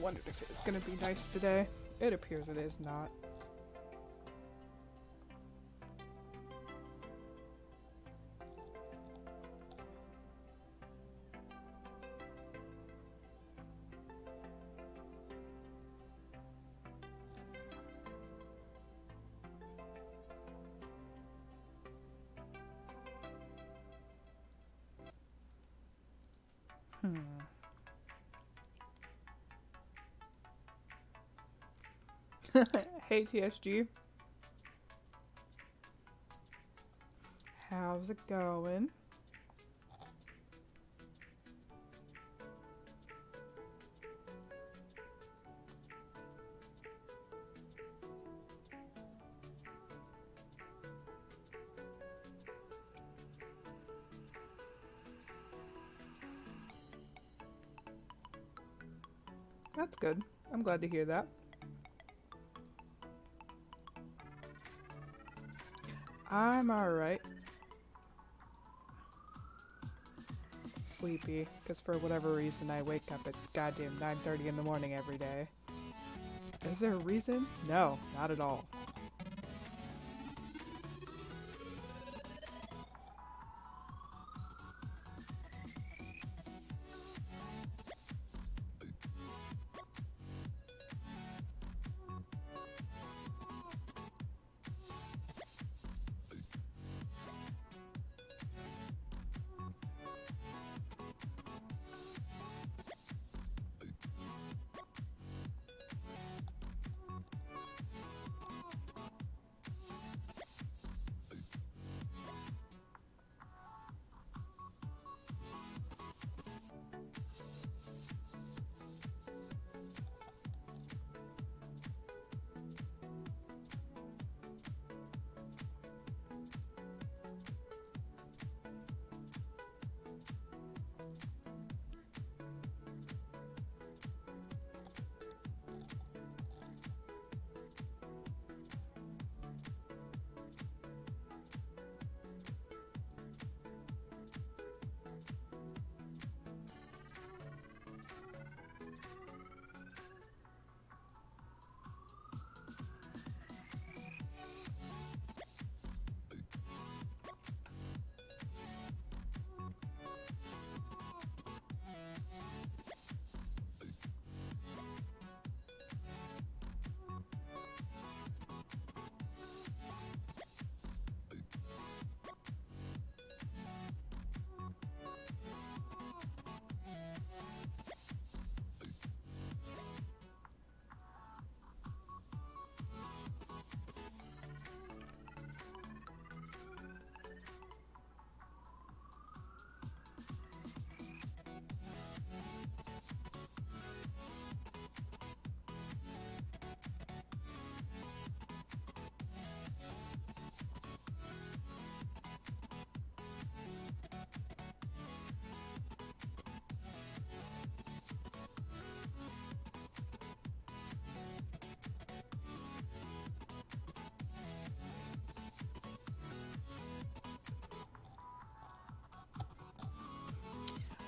wondered if it was gonna be nice today. It appears it is not. Hey TSG. How's it going? That's good. I'm glad to hear that. I'm alright. Sleepy, because for whatever reason I wake up at goddamn 9:30 in the morning every day. Is there a reason? No, not at all.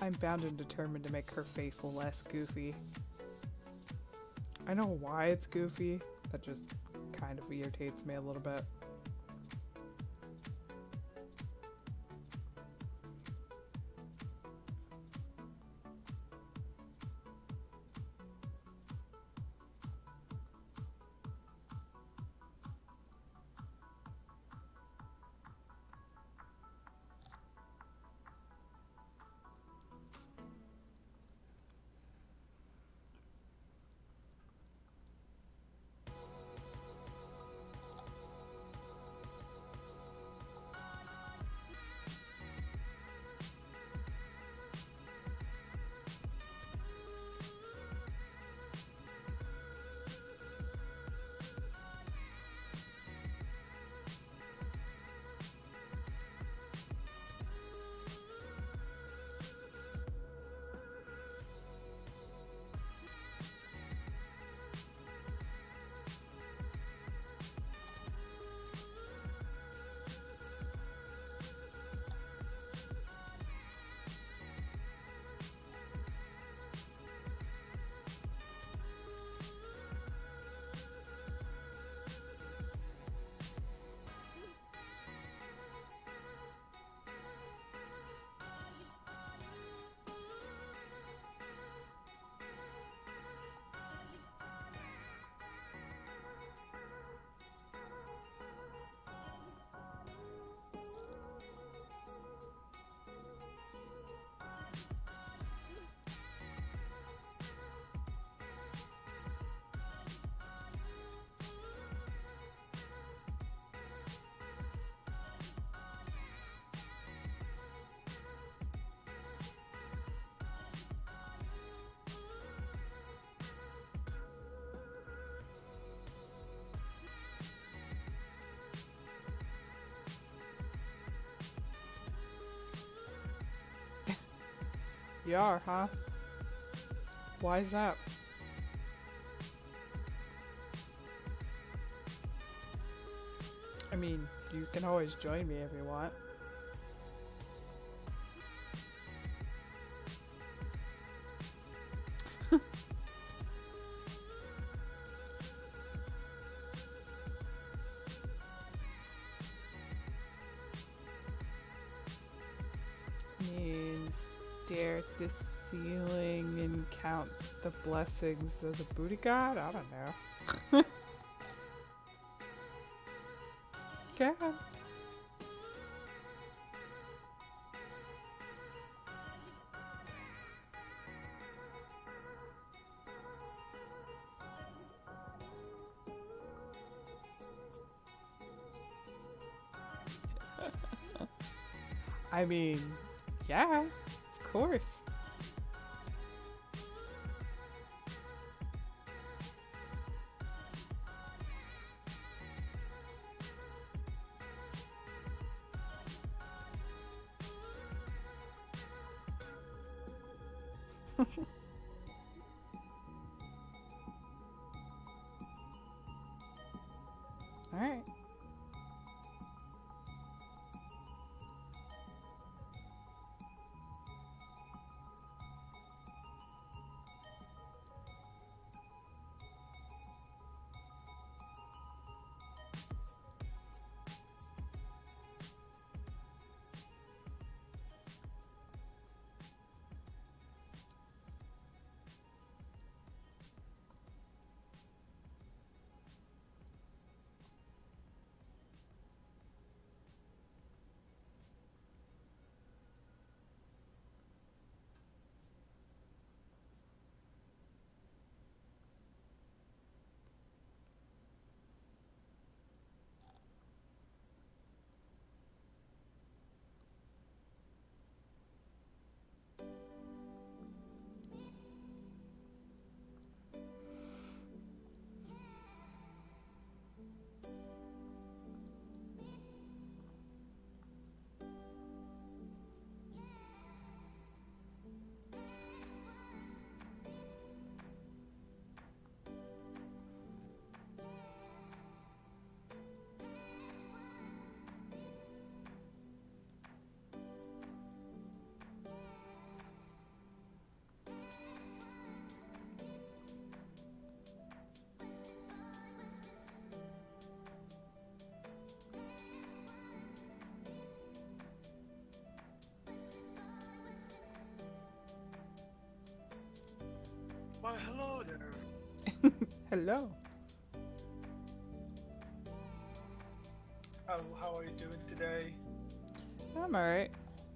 I'm bound and determined to make her face less goofy. I know why it's goofy, that just kind of irritates me a little bit. You are, huh? Why is that? I mean, you can always join me if you want. Means stare at the ceiling and count the blessings of the booty god? I don't know. Okay. I mean, yeah, of course. All right. Why, hello there. Hello. How are you doing today? I'm alright.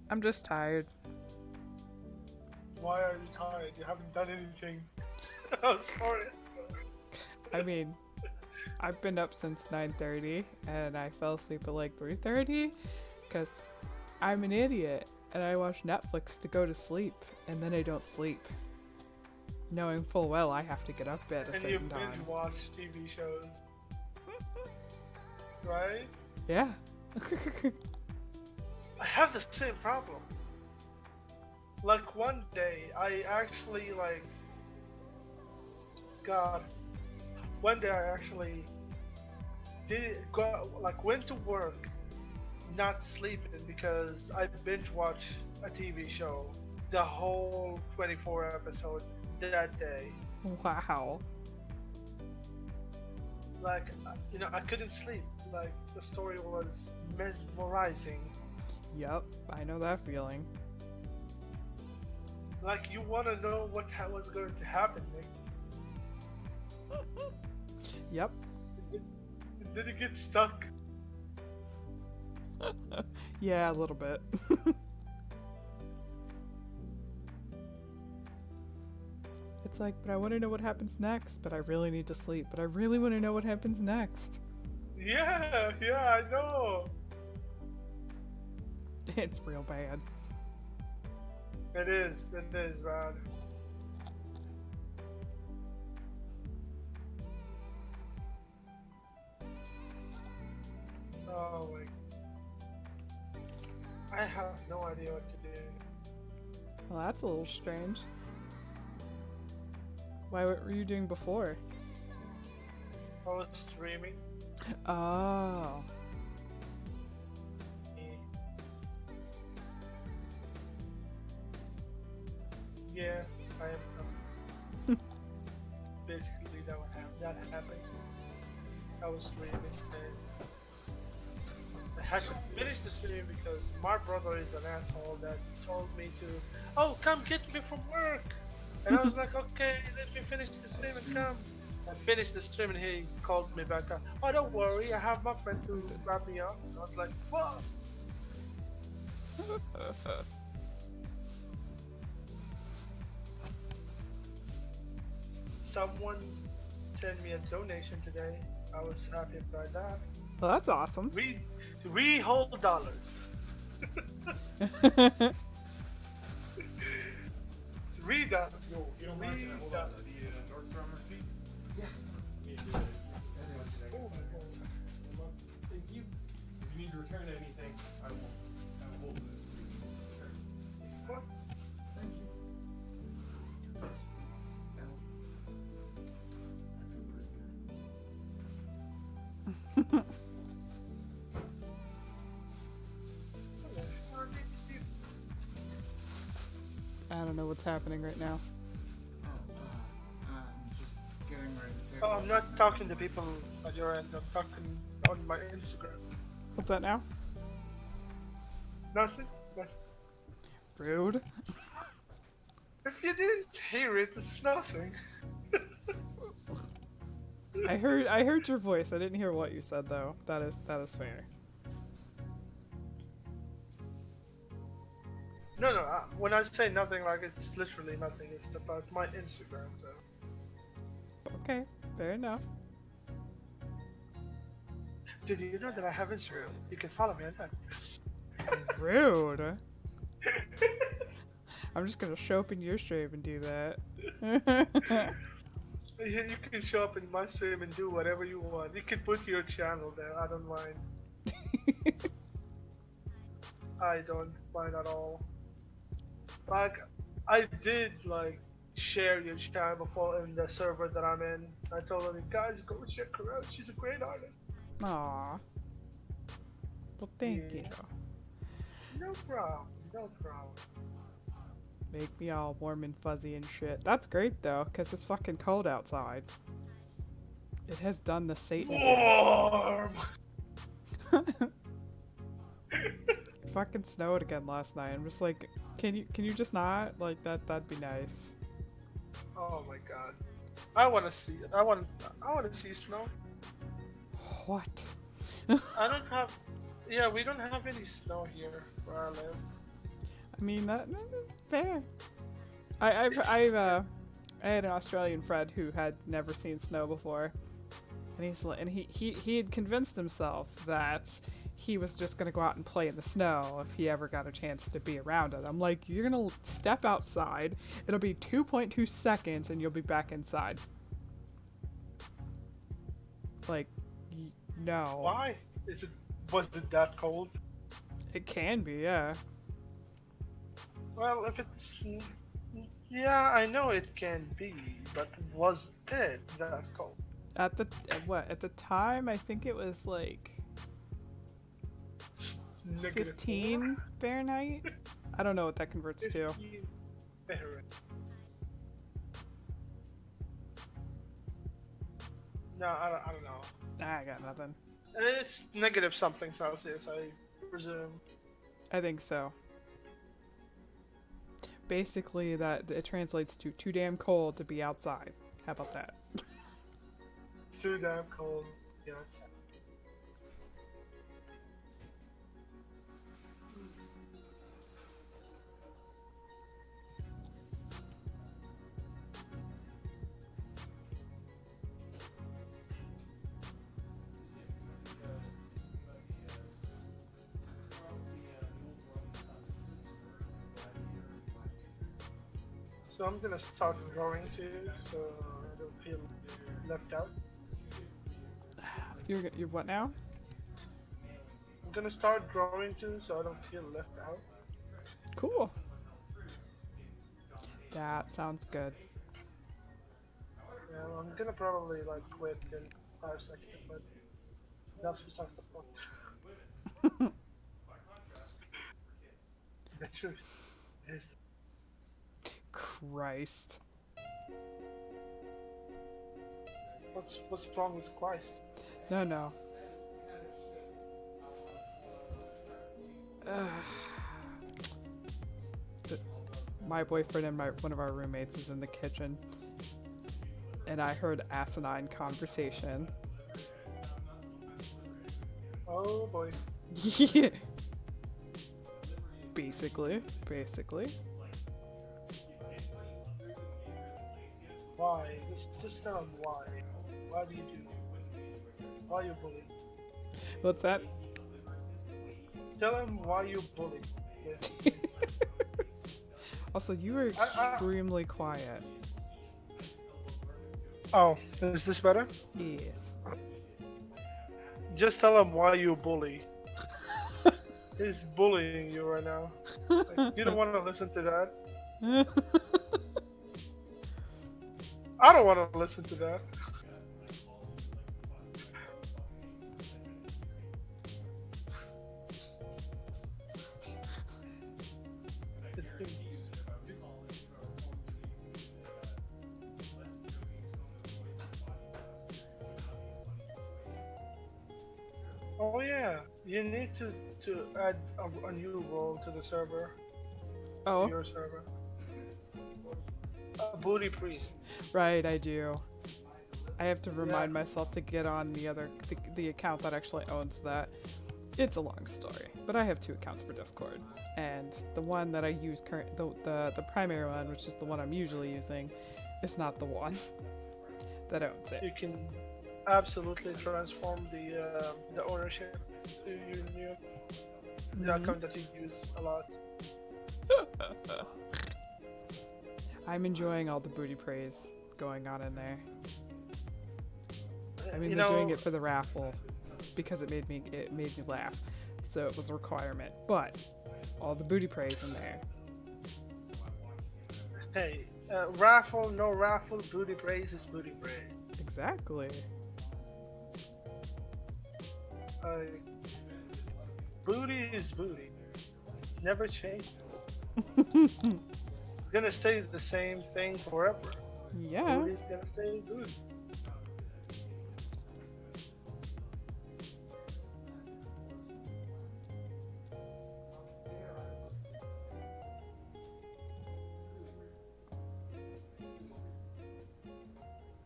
I'm just tired. Why are you tired? You haven't done anything. I'm sorry. I mean, I've been up since 9:30 and I fell asleep at like 3:30 because I'm an idiot and I watch Netflix to go to sleep and then I don't sleep, knowing full well I have to get up at a And you certain binge time. watch TV shows. Right? Yeah. I have the same problem. Like one day, I actually God, one day I actually went to work, not sleeping because I binge watched a TV show, the whole 24 episode that day. Wow. I couldn't sleep. Like, the story was mesmerizing. Yep, I know that feeling. Like, you want to know what was going to happen next. Yep. Did it get stuck? Yeah, a little bit. It's like, but I want to know what happens next, but I really need to sleep, but I really want to know what happens next. Yeah, I know. It's real bad. It is, man. Oh my. I have no idea what to do. Well, that's a little strange. Why? What were you doing before? I was streaming. Oh. Yeah, I am. Basically, that happened. I was streaming and I had to finish the stream because my brother is an asshole that told me to, oh, come get me from work. And I was like, okay, let me finish the stream and come. I finished the stream and he called me back up. Oh, don't worry, I have my friend to grab me up. And I was like, fuck. Someone sent me a donation today. I was happy about that. Well, that's awesome. Three whole dollars. $3. Yo, you don't mind that? Hold on. The Nordstrom receipt? Yeah. Oh my God. Thank you. If you need to return anything, I will hold it. What? Thank you. I feel pretty good. I don't know what's happening right now. I'm just getting ready to take Oh, I'm not talking to people at your end. I'm talking on my Instagram. What's that now? Nothing. Rude. If you didn't hear it, it's nothing. I heard your voice. I didn't hear what you said though. That is fair. No, when I say nothing, like, it's literally nothing. It's about my Instagram, so. Okay, fair enough. Did you know that I have Instagram? You can follow me on that. Rude. I'm just gonna show up in your stream and do that. You can show up in my stream and do whatever you want. You can put your channel there. I don't mind. I don't mind at all. Like, I did, like, share your channel before in the server that I'm in. I told them, guys, go check her out. She's a great artist. Aw. Well, thank Yeah. you. No problem. No problem. Make me all warm and fuzzy and shit. That's great though, cause it's fucking cold outside. It has done the Satan Warm! thing. It fucking snowed again last night. I'm just like, can you just not? Like that'd be nice. Oh my god. I wanna see it. I wanna see snow. What? I don't have. Yeah, we don't have any snow here where I live. I mean that fair. I had an Australian friend who had never seen snow before, and he had convinced himself that he was just gonna go out and play in the snow if he ever got a chance to be around it. I'm like, you're gonna step outside, it'll be 2.2 seconds, and you'll be back inside. Like, no. Why? Was it that cold? It can be, yeah. Well, if it's. Yeah, I know it can be, but was it that cold? At the time, I think it was like -4? 15 Fahrenheit. I don't know what that converts to. 15 Fahrenheit. No, I don't know. I got nothing. It's negative something Celsius, I presume. I think so. Basically, that it translates to too damn cold to be outside. How about that? It's too damn cold. Yeah, it's. So I'm gonna start drawing too, so I don't feel left out. You're what now? I'm gonna start drawing too, so I don't feel left out. Cool. That sounds good. Yeah, I'm gonna probably like quit in 5 seconds, but that's besides the point. The truth is, Christ. what's wrong with Christ? No, no. My boyfriend and one of our roommates is in the kitchen, and I heard asinine conversation. Oh boy. Yeah. Basically. Why? Just tell him why. Why do you do? Why you bully? What's that? Tell him why you bully. Yes. Also, you were extremely quiet. Oh, is this better? Yes. Just tell him why you bully. He's bullying you right now. Like, you don't want to listen to that. I don't want to listen to that. Oh yeah, you need to add a new role to the server, to Oh, your server. A booty priest. right, I do. I have to remind myself to get on the account that actually owns that. It's a long story, but I have 2 accounts for Discord, and the one that I use the primary one, which is the one I'm usually using, is not the one that owns it. You can absolutely transform the ownership to your new the account that you use a lot. I'm enjoying all the booty praise going on in there. I mean, You they're doing know, it for the raffle because it made me laugh, so it was a requirement. But all the booty praise in there. hey, raffle, no raffle, booty praise is booty praise. Exactly. Booty is booty. Never change. Gonna stay the same thing forever. Yeah. Booty's gonna stay booty.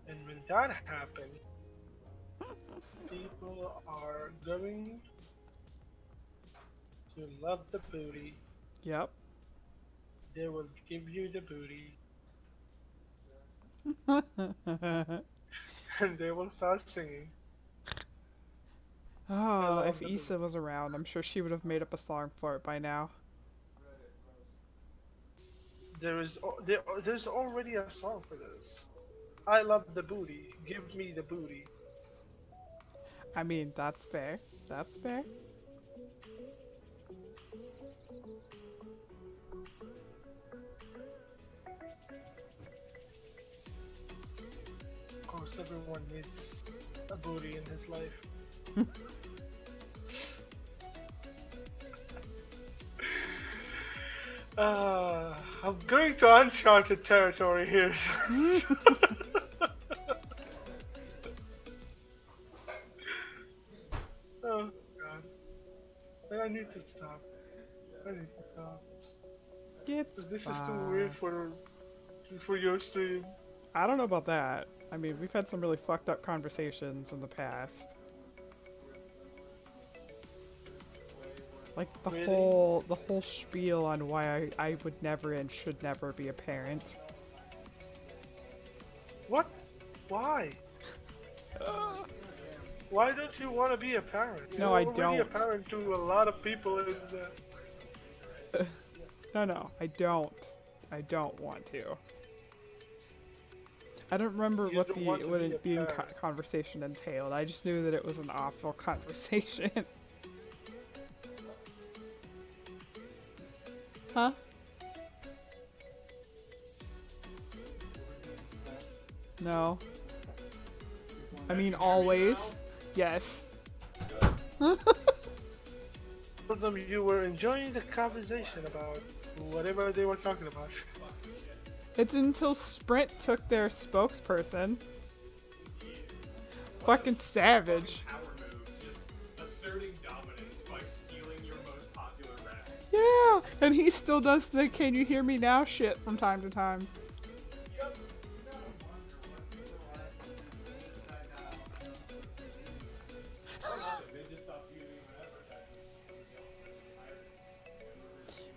And when that happens, people are going to love the booty. Yep. They will give you the booty, and they will start singing. Oh, love if the Issa was around, I'm sure she would have made up a song for it by now. There's already a song for this. I love the booty. Give me the booty. I mean, that's fair. That's fair. Of course, everyone needs a booty in his life. I'm going to uncharted territory here. Oh god. I need to stop. I need to stop. It's This is too fine. weird for your stream. I don't know about that. I mean, we've had some really fucked up conversations in the past. Like the Really? whole spiel on why I would never and should never be a parent. What? Why? Why don't you want to be a parent? No, You're I already a don't. parent to a lot of people in the... No, I don't. I don't want to. I don't remember You what don't want to be a the parent. conversation entailed. I just knew that it was an awful conversation. Huh? No. I mean, always. Yes. Told them you were enjoying the conversation about whatever they were talking about. It's until Sprint took their spokesperson. Fucking savage. Power move, just asserting dominance by stealing your most popular rap. Yeah, and he still does the "Can you hear me now?" shit from time to time. Yep. They just stopped using him in advertising.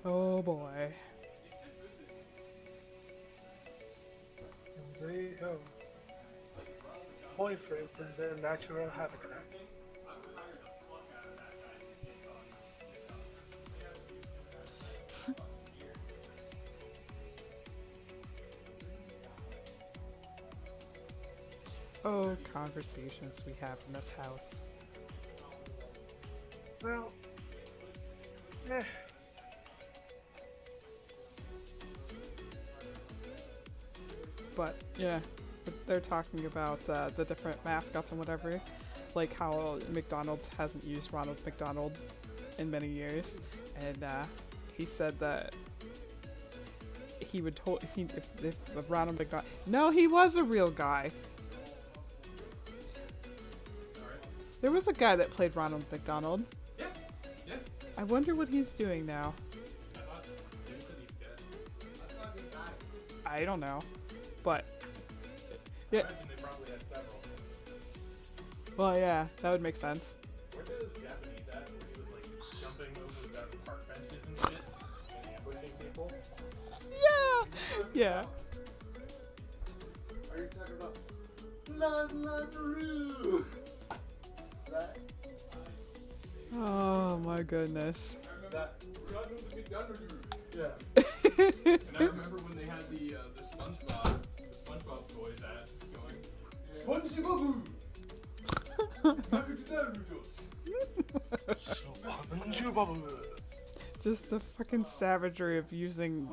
Oh boy. There you go. Boyfriends in their natural habitat. Oh, conversations we have in this house. Well, eh. But yeah, they're talking about the different mascots and whatever, like how McDonald's hasn't used Ronald McDonald in many years, and he said that he would if Ronald McDonald. No, he was a real guy. There was a guy that played Ronald McDonald. Yeah. Yeah. I wonder what he's doing now. I thought Jim said he's dead. I don't know, but I yeah. imagine they probably had several. Well, yeah, that would make sense. Where did those Japanese at? Where he was like jumping over the park benches and shit and ambushing people? Yeah, yeah. Are you talking about La Peru? That, Oh my goodness. that, yeah. And I remember when they had the SpongeBob toys ads going. SpongeBob! Just the fucking savagery of using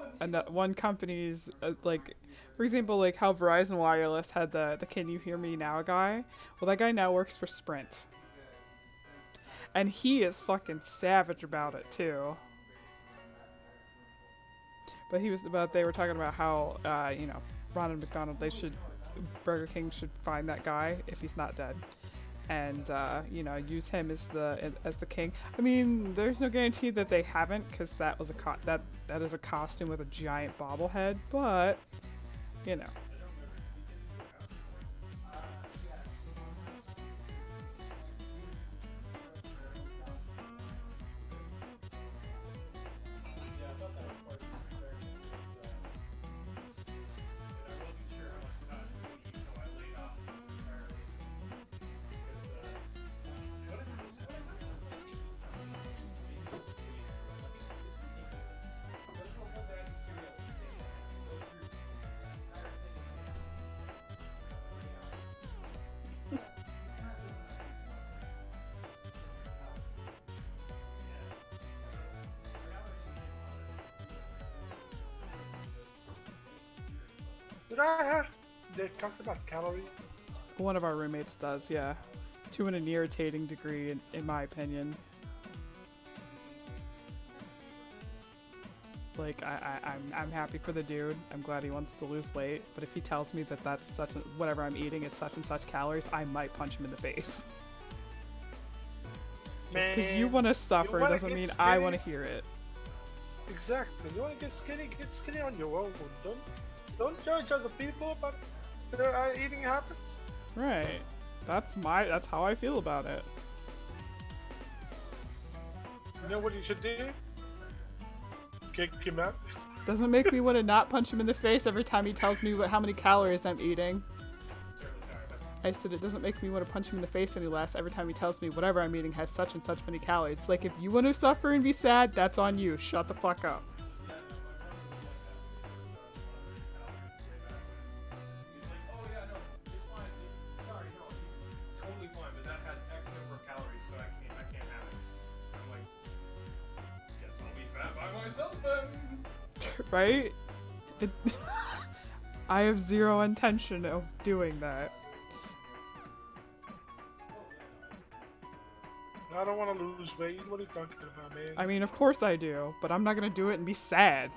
one company's like, for example, like how Verizon Wireless had the "Can you hear me now?" guy. Well, that guy now works for Sprint, and he is fucking savage about it too. But they were talking about how Ronald McDonald, Burger King should find that guy if he's not dead, and use him as the king. I mean, there's no guarantee that they haven't, because that was that is a costume with a giant bobblehead, but you know. Yeah, I thought that was part of the experiment. And I wasn't sure how much continuity, so I laid off entirely. Because, what is Did I have? They talked about calories. One of our roommates does, yeah, to an irritating degree, in my opinion. Like, I'm happy for the dude. I'm glad he wants to lose weight. But if he tells me that that's whatever I'm eating is such and such calories, I might punch him in the face. Just because you want to suffer wanna doesn't get mean I skinny? want to hear it. Exactly. You want to get skinny on your own. Don't judge other people about their eating habits. Right. That's how I feel about it. You know what you should do? Kick him out. Doesn't make me want to not punch him in the face every time he tells me how many calories I'm eating. I said it doesn't make me want to punch him in the face any less every time he tells me whatever I'm eating has such and such many calories. It's like, if you want to suffer and be sad, that's on you. Shut the fuck up. Right? I have zero intention of doing that. I don't want to lose weight. What are you talking about, man? I mean, of course I do, but I'm not gonna do it and be sad.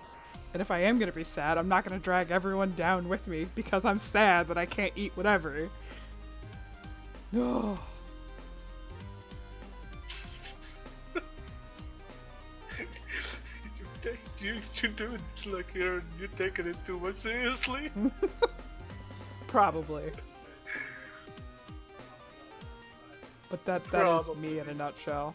And if I am gonna be sad, I'm not gonna drag everyone down with me because I'm sad that I can't eat whatever. No. You do it like you're taking it too much seriously. Probably. But that is me in a nutshell.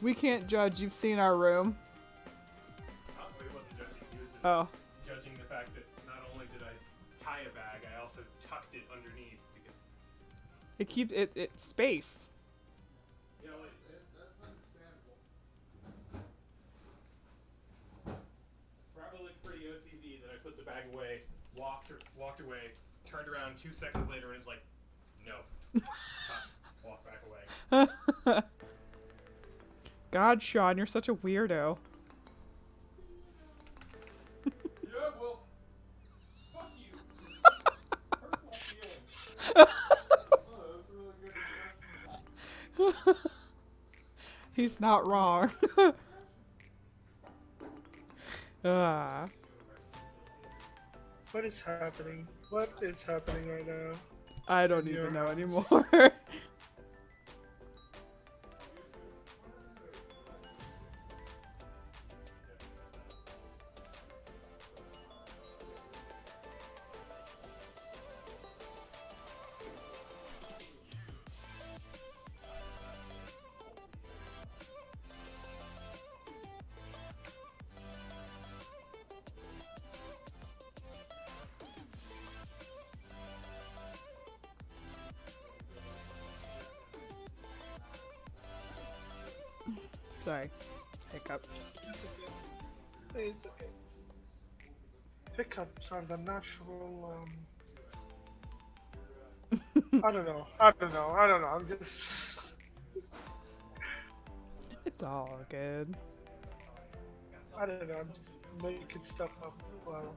We can't judge. You've seen our room. Oh, he wasn't judging. He was just Oh. judging the fact that not only did I tie a bag, I also tucked it underneath because. It keeps it space. Yeah, like, That's understandable. probably looked pretty OCD that I put the bag away, walked away, turned around 2 seconds later and is like, no. Tuck, walk back away. God, Sean, you're such a weirdo. Yeah, well, fuck you. Hurtful feelings. Oh, that was really good. He's not wrong. Ah. What is happening? What is happening right now? I don't Yeah. even know anymore. Sorry. Hiccup. It's okay. Hiccups are the natural. I don't know. I'm just. It's all good. I don't know. I'm just making stuff up while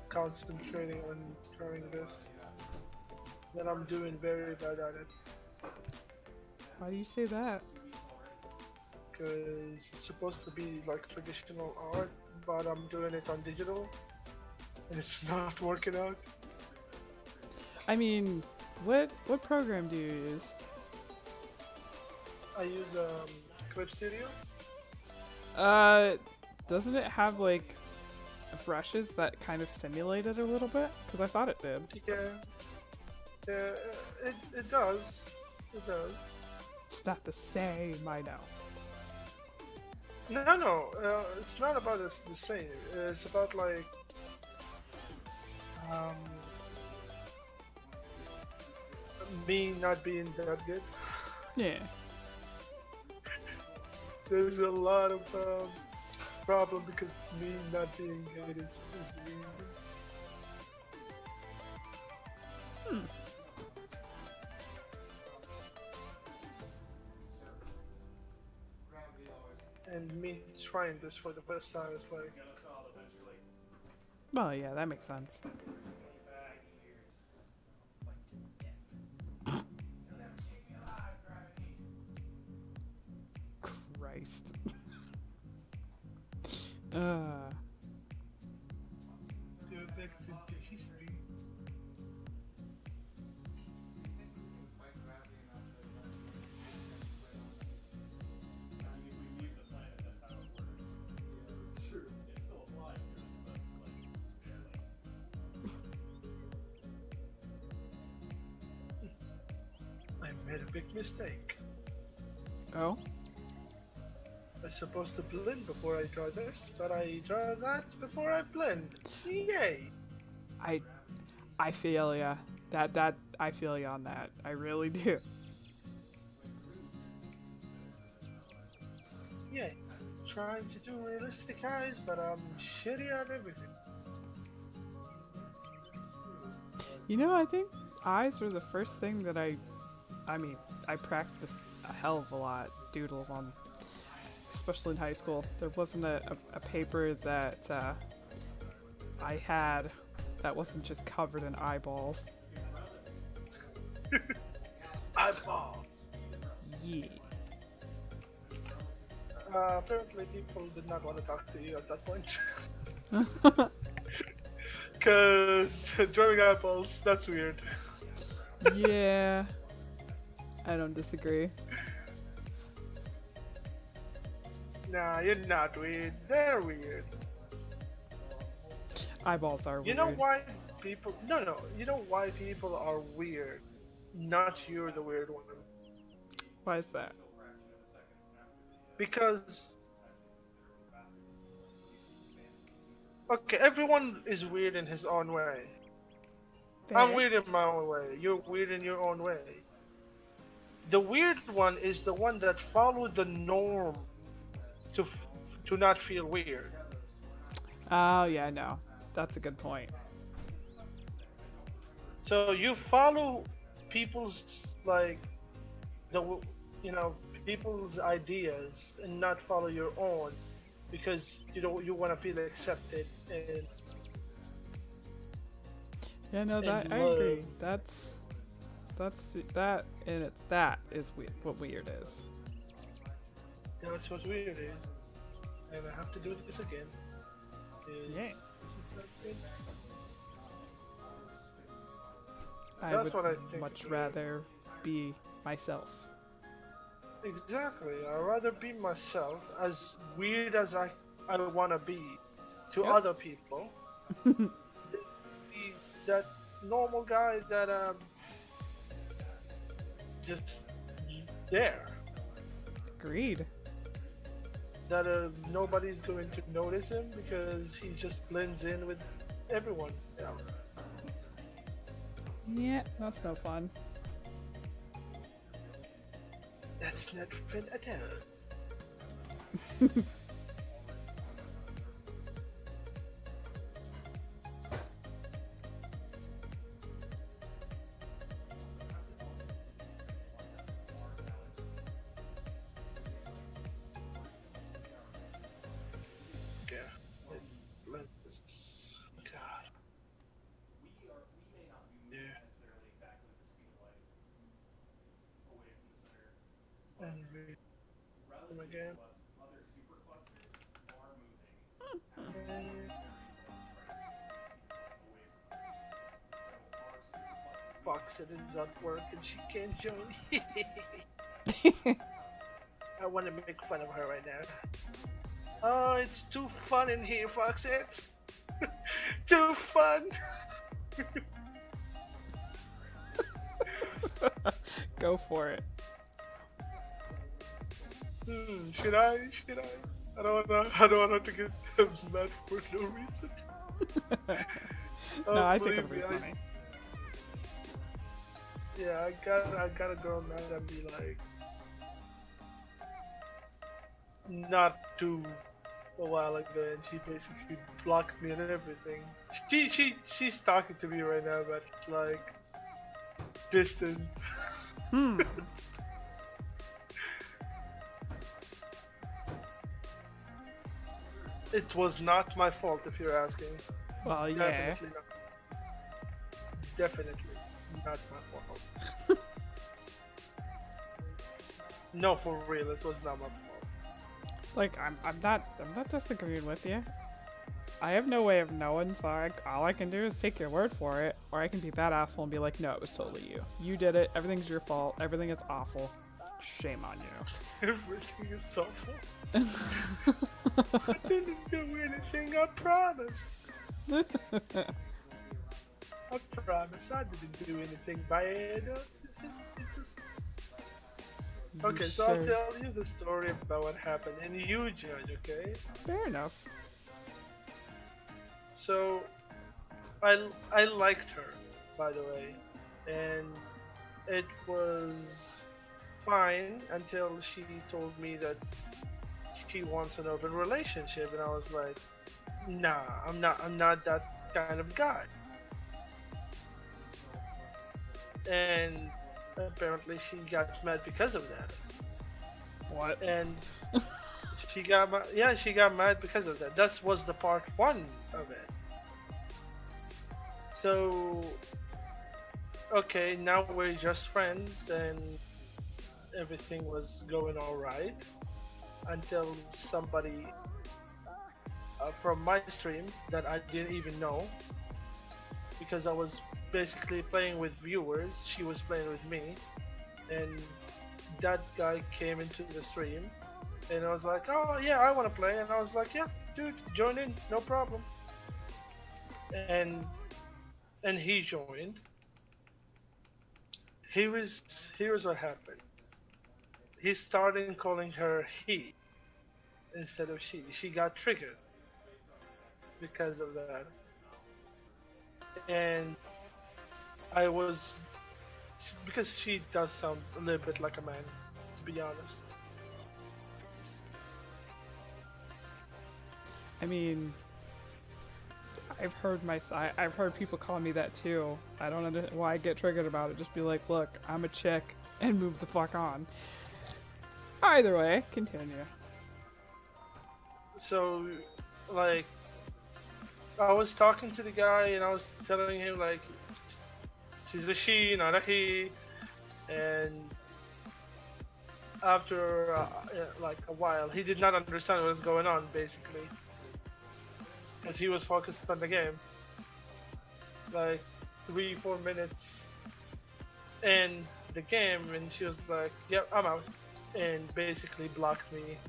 concentrating on trying this. That I'm doing very bad at it. Why do you say that? Because it's supposed to be like traditional art, but I'm doing it on digital, and it's not working out. I mean, what program do you use? I use Clip Studio. Doesn't it have like brushes that kind of simulate it a little bit? Because I thought it did. Yeah, it does. It does. It's not the same, I know. No, it's not about the same. It's about like me not being that good. Yeah. There's a lot of problem because me not being good is the reason. And me trying this for the first time is like, Gonna solve eventually. Well, yeah, that makes sense. Bag years. Christ. go back to history. I made a big mistake. Oh? I was supposed to blend before I draw this, but I draw that before I blend. Yay! I feel ya. That I feel ya on that. I really do. Yay! Trying to do realistic eyes, but I'm shitty at everything. You know, I think eyes were the first thing that I I mean, I practiced a hell of a lot doodles on, especially in high school. There wasn't a paper that I had that wasn't just covered in eyeballs. Eyeball. Yeah. Apparently, people did not want to talk to you at that point. Because drawing eyeballs, that's weird. Yeah. I don't disagree. Nah, you're not weird. They're weird. Eyeballs are weird. You know why people... No. You know why people are weird? Not you're the weird one. Why is that? Because... Okay, everyone is weird in his own way. I'm Fair. weird in my own way. You're weird in your own way. The weird one is the one that followed the norm to not feel weird. Oh, yeah, no. That's a good point. So you follow people's people's ideas and not follow your own because you want to feel accepted and Yeah, no, that And I love. agree. That's that, and that is what weird is. that's what weird is. And I have to do this again. Yeah. This is not good. I That's would what I think much is rather be myself. Exactly. I'd rather be myself, as weird as I want to be to Yep. other people. Be that normal guy that just there. Agreed. That nobody's going to notice him because he just blends in with everyone. Yeah. Yeah, that's no fun. That's not fun at all. Yeah. Let's... God. Yeah. And we... Oh my God. Fox said it's at work and she can't join. I want to make fun of her right now. Oh, it's too fun in here, Foxette. Too fun. Go for it. Should I? I don't want to get mad for no reason. No, I think believe it'll be me, funny. Yeah, I got a girl mad at me like not too a while ago, and she basically blocked me and everything. She's talking to me right now, but like distant. It was not my fault, if you're asking. Well, yeah. Definitely not. Definitely not my fault. No, for real, it was not my fault. Like, I'm not disagreeing with you. I have no way of knowing, so all I can do is take your word for it, or I can be that asshole and be like, no, it was totally you. You did it. Everything's your fault. Everything is awful. Shame on you. Everything is awful. I didn't do anything, I promise. I promise I didn't do anything bad. Okay, so I'll Sure. tell you the story about what happened, and you judge, okay? Fair enough. So, I liked her, by the way, and it was fine until she told me that she wants an open relationship, and I was like, nah, I'm not that kind of guy. And apparently she got mad because of that, What? and she got yeah, she got mad because of that. That was the part one of it. So okay, now we're just friends, and everything was going all right until somebody from my stream that I didn't even know, because I was basically playing with viewers. She was playing with me, and that guy came into the stream, and I was like, "Oh yeah, I want to play," and I was like, "Yeah, dude, join in, no problem." And he joined. Here's what happened. He started calling her he instead of she. She got triggered because of that, and I was, because she does sound a little bit like a man, to be honest. I mean, I've heard people call me that too. I don't understand why I get triggered about it. Just be like, look, I'm a chick, and move the fuck on. Either way, continue. So, like, I was talking to the guy and I was telling him like, she's a she, not a he, and after like a while, he did not understand what was going on basically, because he was focused on the game. Like 3-4 minutes in the game, and she was like, "Yep, I'm out," and basically blocked me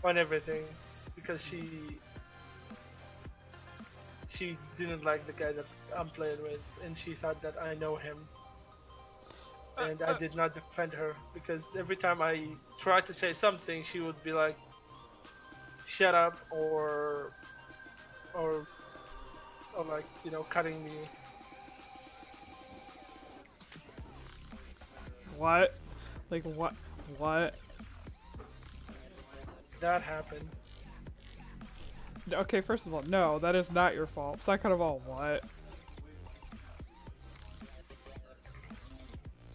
on everything because she didn't like the guy that I'm playing with, and she thought that I know him. And I did not defend her, because every time I tried to say something, she would be like, "Shut up," or like, you know, cutting me. What? Like, what? What? That happened. Okay, first of all, no, that is not your fault. Second of all, what?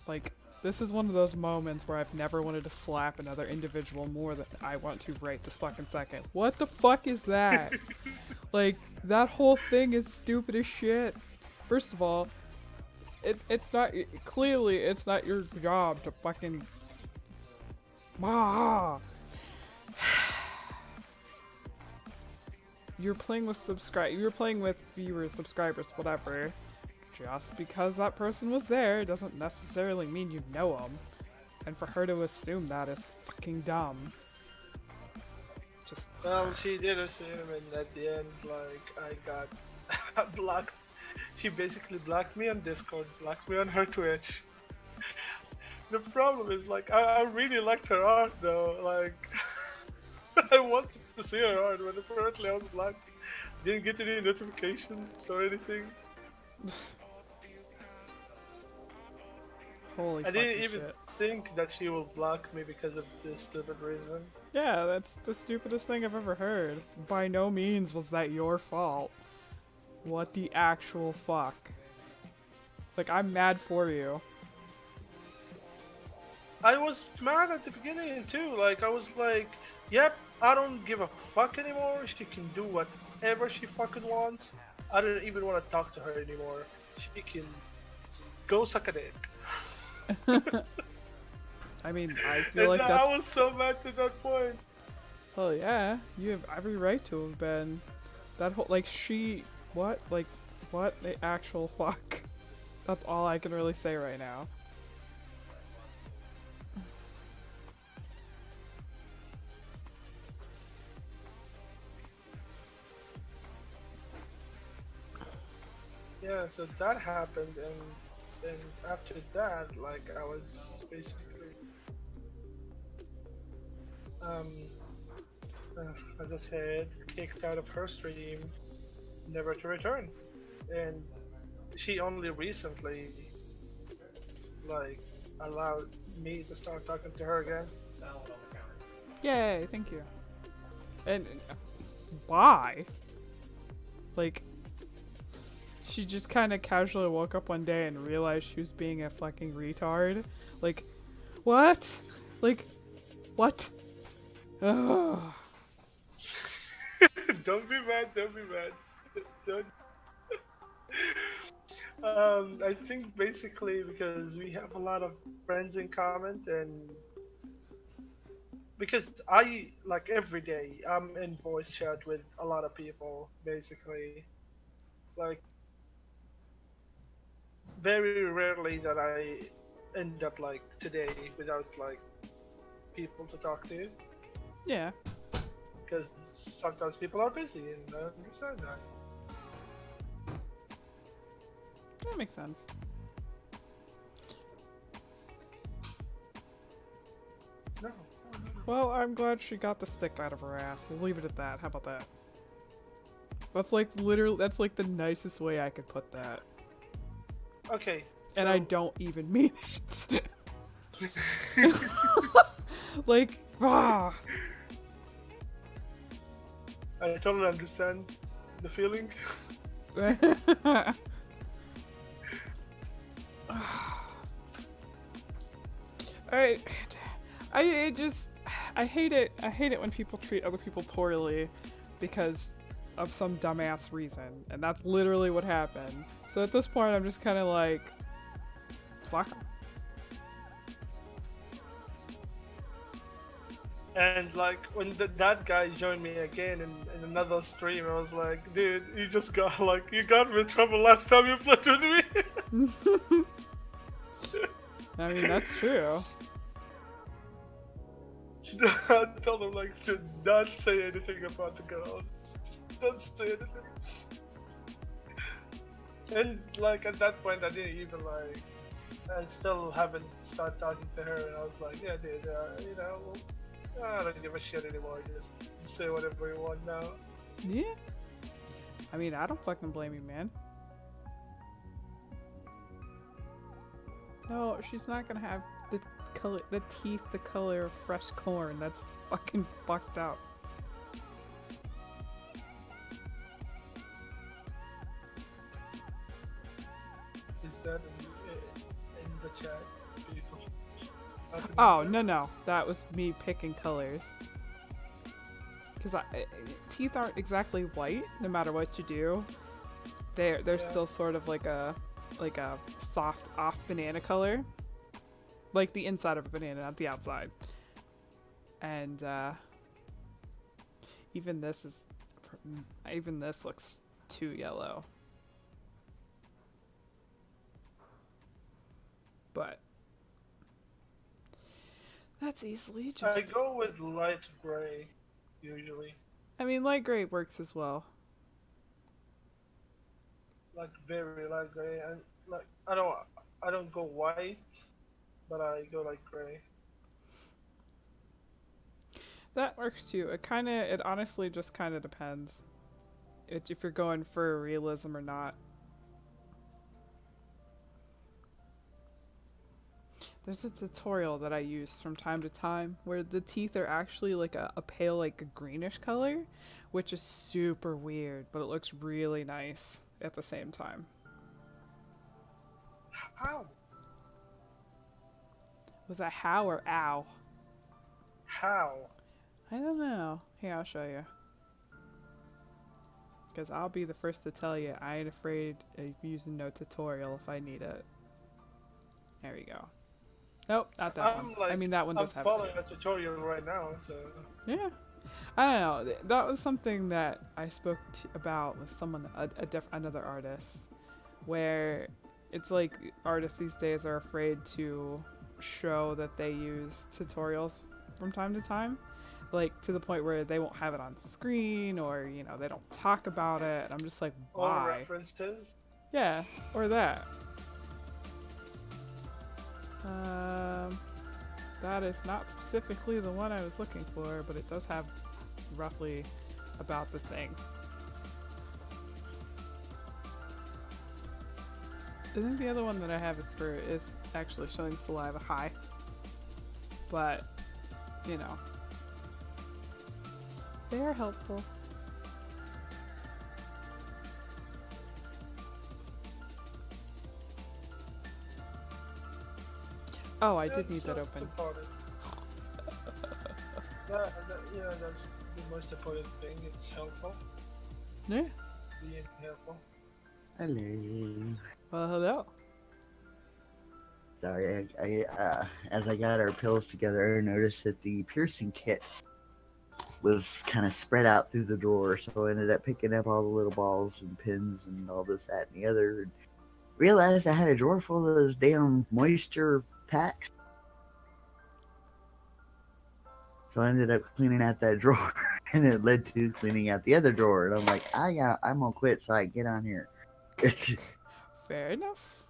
Like, this is one of those moments where I've never wanted to slap another individual more than I want to right this fucking second. What the fuck is that? Like, that whole thing is stupid as shit. First of all, it's not, clearly it's not your job to fucking... You're playing with you're playing with viewers, subscribers, whatever. Just because that person was there doesn't necessarily mean you know them. And for her to assume that is fucking dumb. Just... Well, she did assume, and at the end, like, I got blocked. She basically blocked me on Discord, blocked me on her Twitch. The problem is, like, I really liked her art, though. Like, I wanted to see her art, but apparently I was blocked. Didn't get any notifications or anything. Holy I fucking didn't even shit. think that she will block me because of this stupid reason. Yeah, that's the stupidest thing I've ever heard. By no means was that your fault. What the actual fuck? Like, I'm mad for you. I was mad at the beginning too. Like, I was like, yep, I don't give a fuck anymore. She can do whatever she fucking wants. I don't even want to talk to her anymore. She can go suck a dick. I mean, I feel And like that's... I was so mad to that point. Well, yeah, you have every right to have been. That whole, like, she... What? Like, what the actual fuck? That's all I can really say right now. Yeah, so that happened, and after that, like, I was basically, as I said, kicked out of her stream, never to return. And she only recently, like, allowed me to start talking to her again. Salad on the counter. Yay, thank you. And why? Like, She just kind of casually woke up one day and realized she was being a fucking retard. Like, what? Like, what? Ugh. Don't be mad. Don't be mad. Don't. I think basically because we have a lot of friends in common, and because I like every day I'm in voice chat with a lot of people. Basically, like very rarely that I end up like today without like people to talk to, Yeah. because sometimes people are busy, and I understand that. That makes sense. No. Well, I'm glad she got the stick out of her ass. We'll leave it at that. How about that? That's like literally, that's like the nicest way I could put that. Okay. And I so- don't even mean it. Like, ah. I totally understand the feeling. I just I hate it. I hate it when people treat other people poorly because of some dumbass reason, and that's literally what happened. So at this point, I'm just kind of like, fuck 'em. And like when that guy joined me again in another stream, I was like, dude, you just got like you got me in trouble last time you played with me. I mean, that's true. I told him like to not say anything about the girl. Just don't say anything. And like at that point, I didn't even like. I still haven't started talking to her, and I was like, yeah, dude, you know, I don't give a shit anymore. Just say whatever you want now. Yeah. I mean, I don't fucking blame you, man. No, she's not gonna have the color, the teeth, the color of fresh corn. That's fucking fucked up. Is that in the chat? People? Oh, no. That was me picking colors. Because teeth aren't exactly white, no matter what you do. They're Yeah. still sort of like a soft off banana color. Like the inside of a banana, not the outside. And even this looks too yellow. But that's easily I just. go with light gray usually, I mean, light gray works as well. like very light gray. And like I don't go white, but I go like gray. That works too. It honestly just kind of depends if you're going for realism or not. There's a tutorial that I use from time to time where the teeth are actually like a pale, like a greenish color, which is super weird, but it looks really nice at the same time. How? Was that how or ow? How? I don't know. Here, I'll show you. Because I'll be the first to tell you, I ain't afraid of using no tutorial if I need it. There we go. Nope, not that one. I mean, that one does I'm have it following too. a tutorial right now, so Yeah. I don't know. That was something that I spoke about with someone, another artist, where it's like artists these days are afraid to show that they use tutorials from time to time. Like, to the point where they won't have it on screen or, you know, they don't talk about it. And I'm just like, all why? references. Yeah, or that. That is not specifically the one I was looking for, but it does have roughly about the thing. I think the other one that I have is actually showing saliva high. But, you know, they are helpful. Oh, I did need that That's open. important. That's the most important thing. It's helpful. Yeah. Being helpful. Hello. Well, hello. Sorry, as I got our pills together, I noticed that the piercing kit was kind of spread out through the drawer, so I ended up picking up all the little balls and pins and all this, that, and the other. And realized I had a drawer full of those damn moisture packs. So I ended up cleaning out that drawer, and it led to cleaning out the other drawer. And I'm like, I'm gonna quit so I can get on here. It's Fair enough.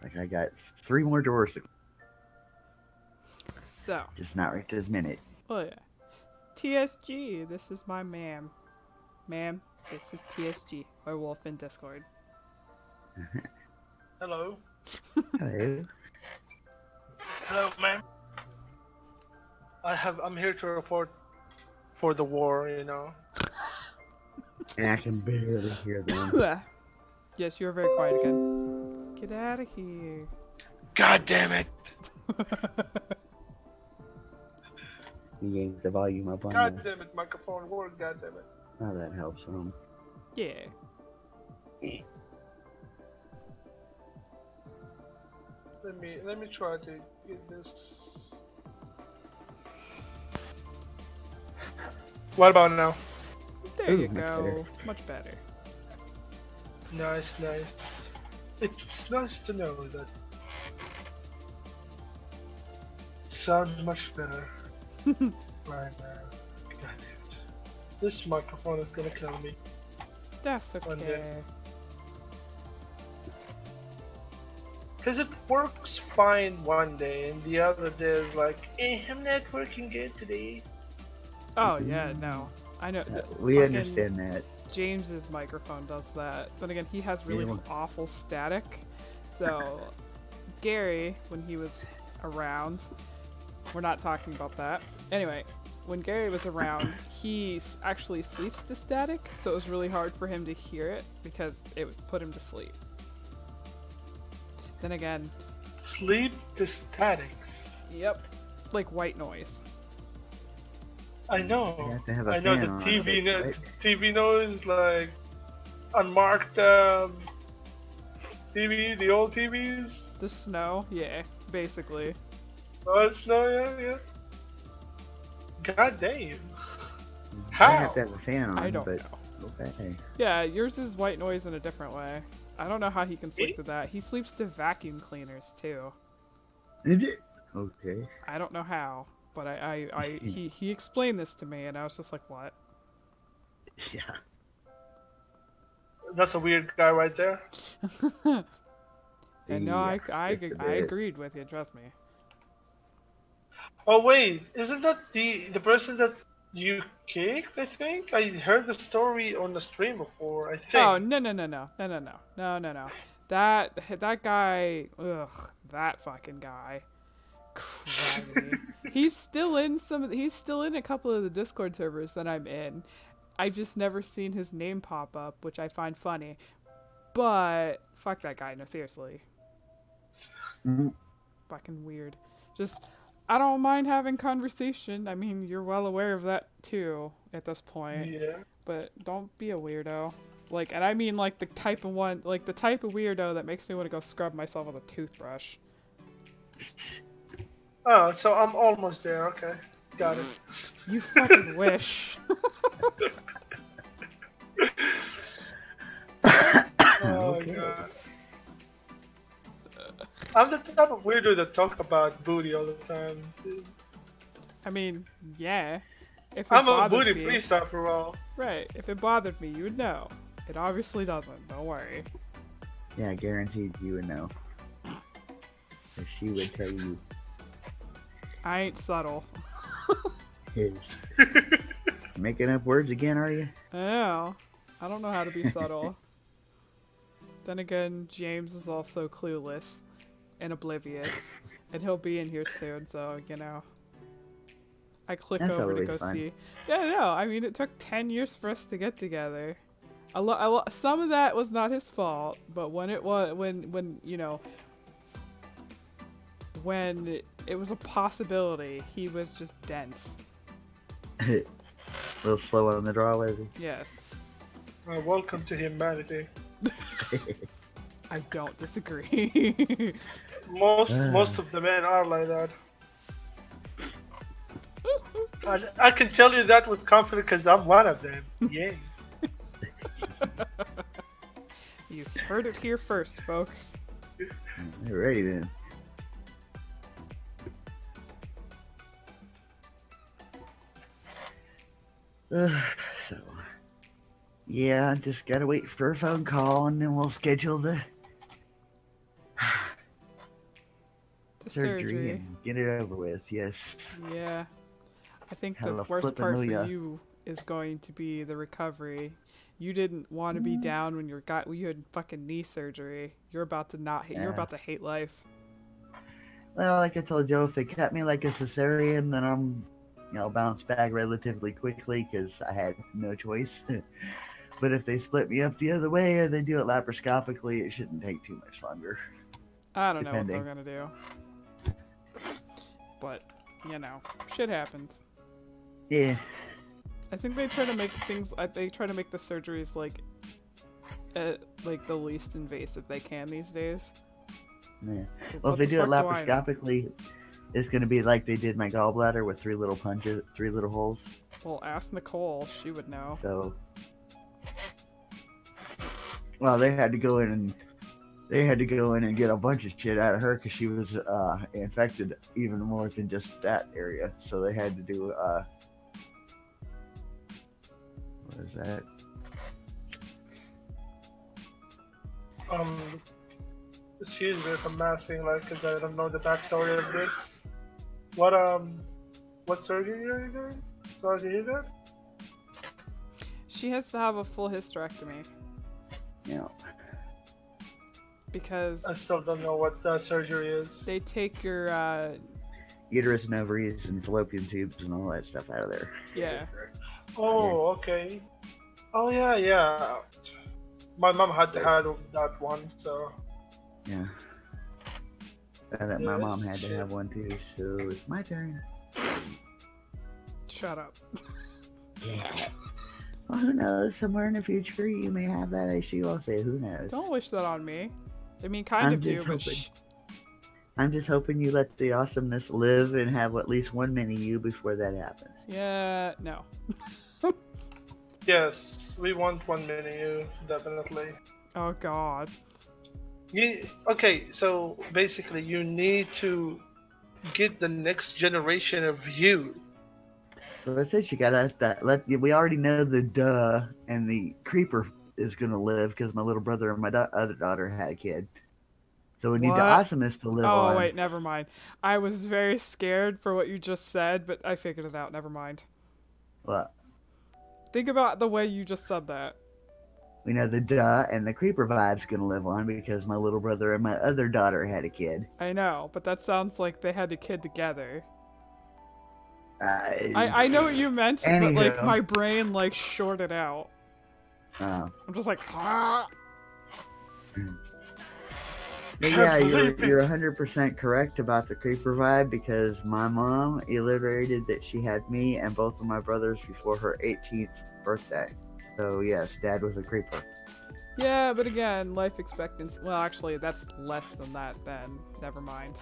like I got 3 more drawers to So, just not right this minute. oh yeah. TSG, this is my ma'am. Ma'am, this is TSG, or Wolf in Discord. Hello. Hello. Hello, ma'am. I'm here to report for the war, you know. And I can barely hear them. Yes, you're very quiet again. Get out of here. God damn it! You yanked the volume up on God the... damn it, microphone work, god damn it. Oh, that helps. Yeah. Let me try to get this. What about now? There Ooh, you much go. better. Much better. Nice. It's nice to know that sounds much better right now. God damn it. This microphone is gonna kill me. That's One okay. day. Cause it works fine one day and the other day is like, I'm not working good today. Oh yeah, no. I know. We fucking understand that. James's microphone does that. Then again, he has really Yeah. awful static. So, Gary, when he was around, we're not talking about that. Anyway, when Gary was around, he actually sleeps to static, so it was really hard for him to hear it because it would put him to sleep. Then again, Sleep to statics. yep, like white noise. I know. You have to have a I know the fan on TV it, right? TV noise like unmarked TV, the old TVs. The snow, yeah, basically. Oh, it's no, yeah. God damn. You How? have to have a fan on, I don't but know. okay. Yeah, yours is white noise in a different way. I don't know how he can sleep with that. He sleeps to vacuum cleaners too. Okay. I don't know how, but he explained this to me, and I was just like, what? Yeah. That's a weird guy right there. And no, Yeah, I just a I bit. agreed with you. Trust me. Oh wait, isn't that the person that you kicked? I think I heard the story on the stream before. I think. Oh no. That guy. Ugh, that fucking guy. Craggy. He's still in a couple of the Discord servers that I'm in. I've just never seen his name pop up, which I find funny. But fuck that guy. No, seriously. Mhm. Fucking weird. Just, I don't mind having conversation. I mean, you're well aware of that too at this point. Yeah. But don't be a weirdo. Like, and I mean like the type of weirdo that makes me want to go scrub myself with a toothbrush. Oh, so I'm almost there. Okay, got it. You fucking wish. Oh Okay. god. I'm the type of weirdo that talk about booty all the time. I mean, yeah. If it I'm a bothered booty me, priest after all. right? If it bothered me, you would know. It obviously doesn't. Don't worry. Yeah, guaranteed you would know. Or she would tell you I ain't subtle. his. Making up words again, are you? I know. I don't know how to be subtle. Then again, James is also clueless and oblivious, and he'll be in here soon. So you know, I click That's over to always go fun. see. Yeah, no. I mean, it took 10 years for us to get together. Some of that was not his fault, but when it was, when you know, when it was a possibility, he was just dense. A little slow on the draw, was he? Yes. Welcome to humanity. I don't disagree. Most of the men are like that. I can tell you that with confidence because I'm one of them. Yeah. You heard it here first, folks. Alrighty then. So, yeah, just gotta wait for a phone call and then we'll schedule the The surgery and get it over with. Yes. Yeah. I think the Hella worst part for flippin' you is going to be the recovery. You didn't want to be down when you had fucking knee surgery. You're about to not hate. You're Yeah. about to hate life. Well, like I told Joe, if they cut me like a cesarean, then I'm, bounce back relatively quickly because I had no choice. But if they split me up the other way or they do it laparoscopically, it shouldn't take too much longer. I don't know what Depending. they're gonna do. But, shit happens. Yeah. I think they try to make they try to make the surgeries like the least invasive they can these days. Yeah. But Well, what if they the do it fuck do I know? laparoscopically, it's going to be like they did my gallbladder with 3 little punches, 3 little holes. Well, ask Nicole. She would know. So, well, they had to go in and get a bunch of shit out of her because she was infected even more than just that area. So they had to do what is that? Excuse me if I'm asking, because I don't know the backstory of this. What surgery are you doing? Sorry to hear that. She has to have a full hysterectomy Yeah. because I still don't know what that surgery is. they take your Uterus and ovaries and fallopian tubes and all that stuff out of there. yeah. Oh, okay. Oh yeah. My mom had to have that one, so. Yeah. That my mom had Yes, to have one too, so it's my turn. Shut up. Yeah. Well, who knows? Somewhere in the future, you may have that issue. I'll say, who knows? Don't wish that on me. I mean, kind I'm of do, just but hoping. I'm just hoping you let the awesomeness live and have at least one mini you before that happens. yeah, no. Yes, we want one menu, definitely. Oh God. Okay, so basically you need to get the next generation of you. So that's it. You gotta we already know the duh and the creeper is gonna live because my little brother and my other daughter had a kid. So we need the What? awesomeness to live on. Oh wait, never mind. I was very scared for what you just said, but I figured it out. Never mind. What? Think about the way you just said that. We know the duh and the creeper vibe's gonna live on because my little brother and my other daughter had a kid. I know, but that sounds like they had a kid together. I I know what you meant, but like Anywho. my brain like shorted out. Oh. I'm just like, ah! But yeah, you're 100% correct about the creeper vibe because my mom alliterated that she had me and both of my brothers before her 18th birthday. So yes, Dad was a creeper. Yeah, but again, life expectancy. Well, actually, that's less than that. Then never mind.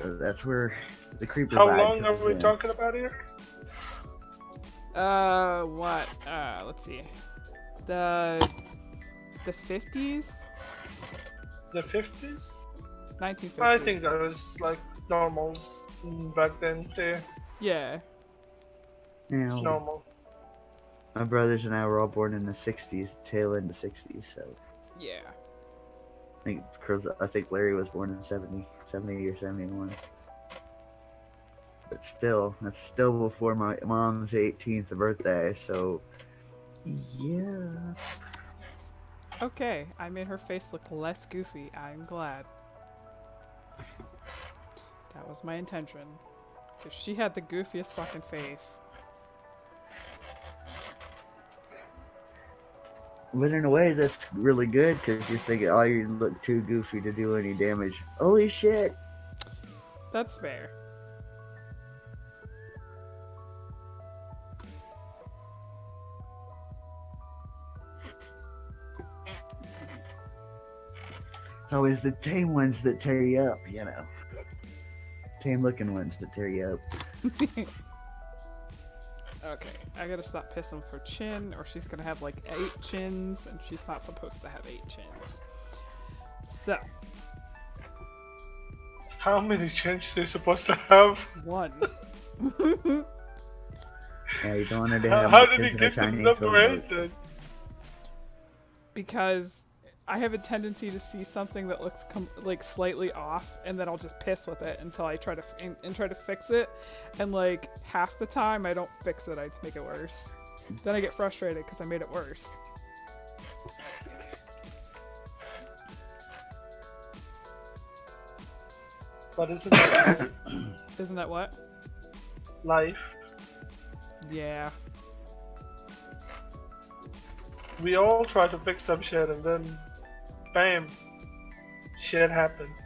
So that's where the creeper How vibe long are comes we in. talking about here? What? Let's see. The 50s, The 50s? 1950s. I think that was like normals back then too. Yeah. You It's know, normal. my brothers and I were all born in the 60s, tail end of 60s. So Yeah. I think Larry was born in 70 or 71. But still, that's still before my mom's 18th birthday. So yeah. Okay, I made her face look less goofy. I'm glad. That was my intention. Because she had the goofiest fucking face. But in a way, that's really good because you're thinking, oh, you look too goofy to do any damage. Holy shit! That's fair. It's always the tame ones that tear you up, you know. Tame looking ones that tear you up. Okay, I gotta stop pissing with her chin, or she's gonna have like 8 chins, and she's not supposed to have 8 chins. So, How many chins are you supposed to have? 1. Yeah, you don't want her to have How much did he sense in a get to tiny number phone 8 book. then? Because I have a tendency to see something that looks like slightly off, and then I'll just piss with it until I try to try to fix it. And like half the time, I don't fix it; I just make it worse. Then I get frustrated because I made it worse. But isn't that Isn't that what? life? Yeah. We all try to fix some shit and then, bam, shit happens.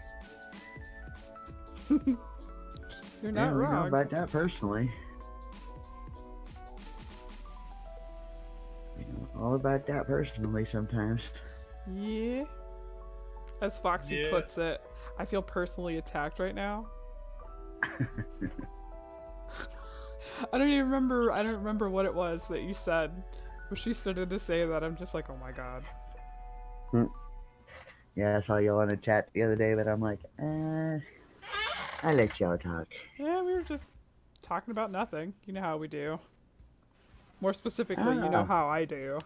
You're Yeah, not we know wrong. about that personally. We know all about that personally sometimes. Yeah. As Foxy Yeah. puts it, I feel personally attacked right now. I don't remember what it was that you said. When she started to say that, I'm just like, oh my god. Yeah, I saw y'all on a chat the other day, but I'm like, I let y'all talk. Yeah, we were just talking about nothing. You know how we do. More specifically, you know Ah. how I do.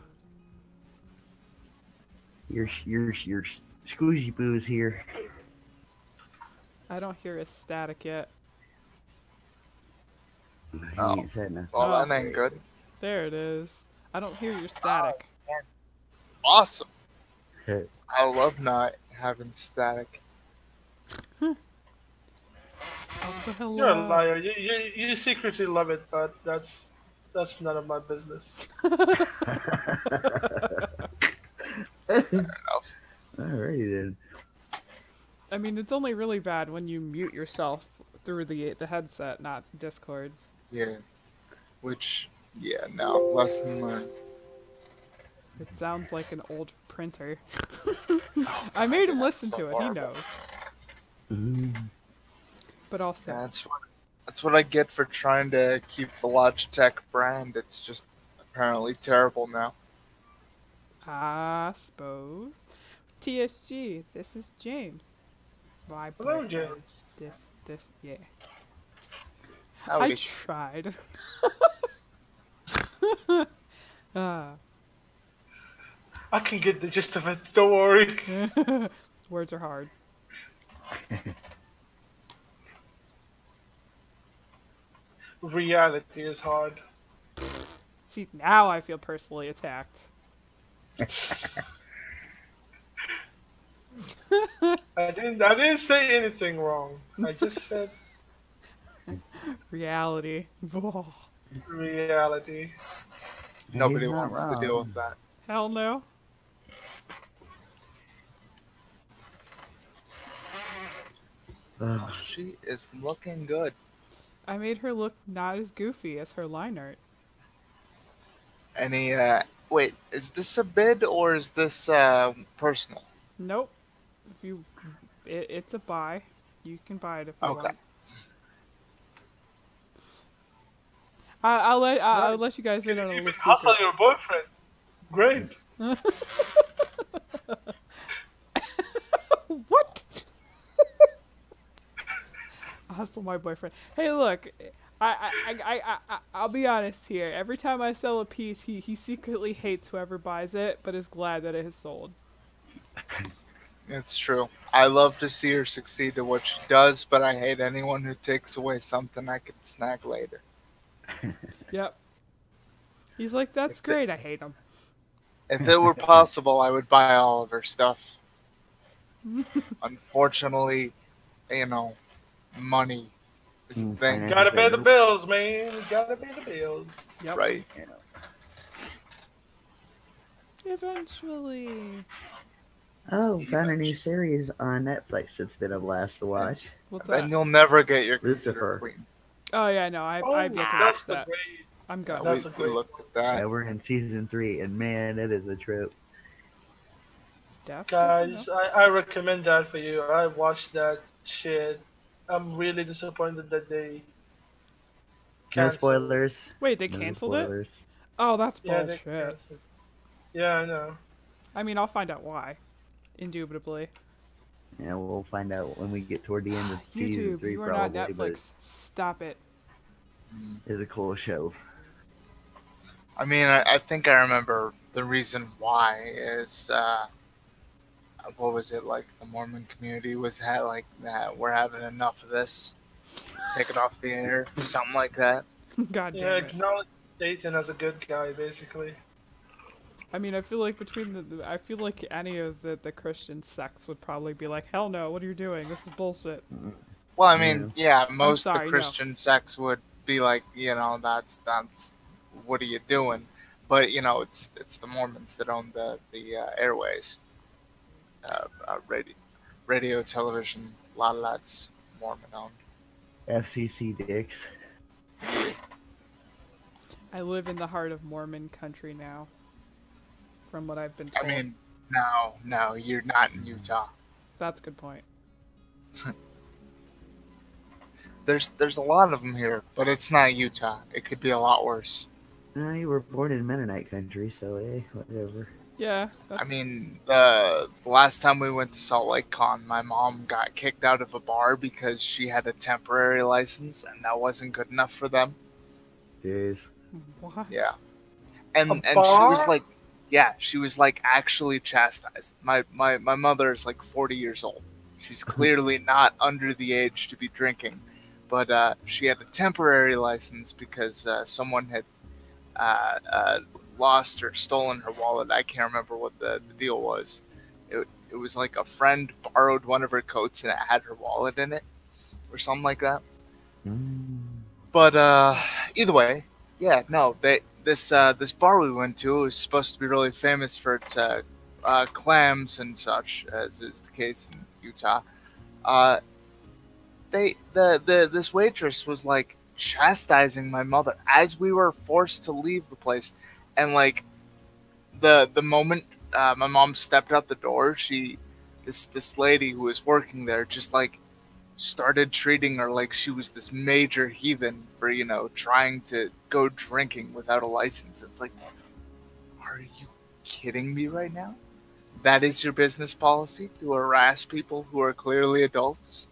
Your Squoozy Boo's here. I don't hear a static yet. He Oh. ain't said nothing. Well, Oh. that ain't good. There it is. I don't hear your static. Awesome. I love not having static. Also, hello. You're a liar. You secretly love it, but that's none of my business. Alrighty then. I mean, it's only really bad when you mute yourself through the headset, not Discord. Yeah. Which, yeah, no. Lesson learned. It sounds like an old printer. I made him listen so to it. He horrible. knows. Mm. But also, That's what I get for trying to keep the Logitech brand. It's just apparently terrible now. I suppose. TSG, this is James. My Hello, boyfriend. James. This, yeah. I Howdy. tried. Ah, I can get the gist of it. Don't worry. words are hard. Reality is hard. See, now I feel personally attacked. I didn't say anything wrong. I just said Reality. Whoa. reality. Nobody He's not wants to deal wrong. with that. Hell no. Ugh. She is looking good. I made her look not as goofy as her line art. Any, wait, is this a bid or is this, personal? Nope. If you, it's a buy. You can buy it if you Okay. want. I'll let you guys in on a You little can hustle secret. your boyfriend. Great. What? Hustle my boyfriend. Hey, look, I'll be honest here. Every time I sell a piece, he secretly hates whoever buys it, but is glad that it has sold. It's true. I love to see her succeed at what she does, but I hate anyone who takes away something I could snag later. Yep. He's like, that's If it- great. I hate him. If it were possible, I would buy all of her stuff. Unfortunately, you know, money is a thing, Finance. Gotta pay the bills, man. Gotta pay the bills. Yep. right? Eventually. Oh, found a new series on Netflix. It's been a blast to watch. What's And that? you'll never get your Lucifer. computer clean. Oh yeah, no, I've yet to watch that's the that. great. I'm Yeah, going. That's we, a we great. looked at that. Yeah, we're in season 3, and man, it is a trip. That's Guys, good to know. I recommend that for you. I watched that shit. I'm really disappointed that they No canceled. spoilers. Wait, they No canceled it? spoilers. Oh, that's Yeah, they bullshit. canceled. Yeah, I know. I mean, I'll find out why. Indubitably. Yeah, we'll find out when we get toward the end of season YouTube, 3, you are not probably. But Netflix. Stop it. it's a cool show. I mean, I think I remember the reason why is what was it like? The Mormon community was had like that. We're having enough of this. Take it off the air, something like that. God Yeah, damn it. acknowledge Satan as a good guy, basically. I mean, I feel like I feel like any of the Christian sects would probably be like, hell no, what are you doing? This is bullshit. Well, I mean, yeah, most sorry, of no. the Christian sects would be like, that's what are you doing? But it's the Mormons that own the airways, radio, television. A lot of that's Mormon owned. FCC dicks. I live in the heart of Mormon country now. From what I've been I told. mean, no, you're not in Utah. That's a good point. There's a lot of them here, but it's not Utah. It could be a lot worse. No, you were born in Mennonite country, so whatever. Yeah, that's... I mean, the last time we went to Salt Lake Con, my mom got kicked out of a bar because she had a temporary license, and that wasn't good enough for them. Jeez. What? Yeah, and she bar? was like, yeah, she was like actually chastised. My mother is like 40 years old. She's clearly not under the age to be drinking, but she had a temporary license because someone had lost or stolen her wallet. I can't remember what the deal was. It was like a friend borrowed one of her coats and it had her wallet in it or something like that. But either way, yeah, no, this bar we went to was supposed to be really famous for its clams and such, as is the case in Utah. This waitress was like chastising my mother as we were forced to leave the place, and like the moment my mom stepped out the door, this lady who was working there just like started treating her like she was this major heathen for trying to go drinking without a license. It's like, are you kidding me right now? That is your business policy, to harass people who are clearly adults?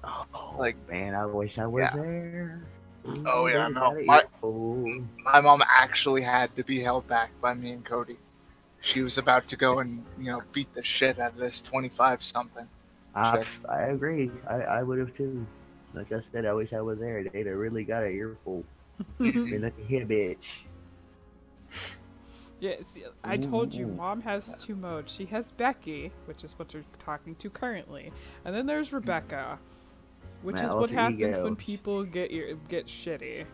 Oh, like, man, I wish I was yeah. there. Oh, yeah, They no. got it. Oh. My mom actually had to be held back by me and Cody. She was about to go and beat the shit out of this 25-something. I agree. I would have too. Like I said, I wish I was there. They'd have really got an earful. Be like, here, bitch. Yeah, see, I told you, Mom has two modes. She has Becky, which is what you're talking to currently, and then there's Rebecca, which is what Alter happens ego. when people get shitty.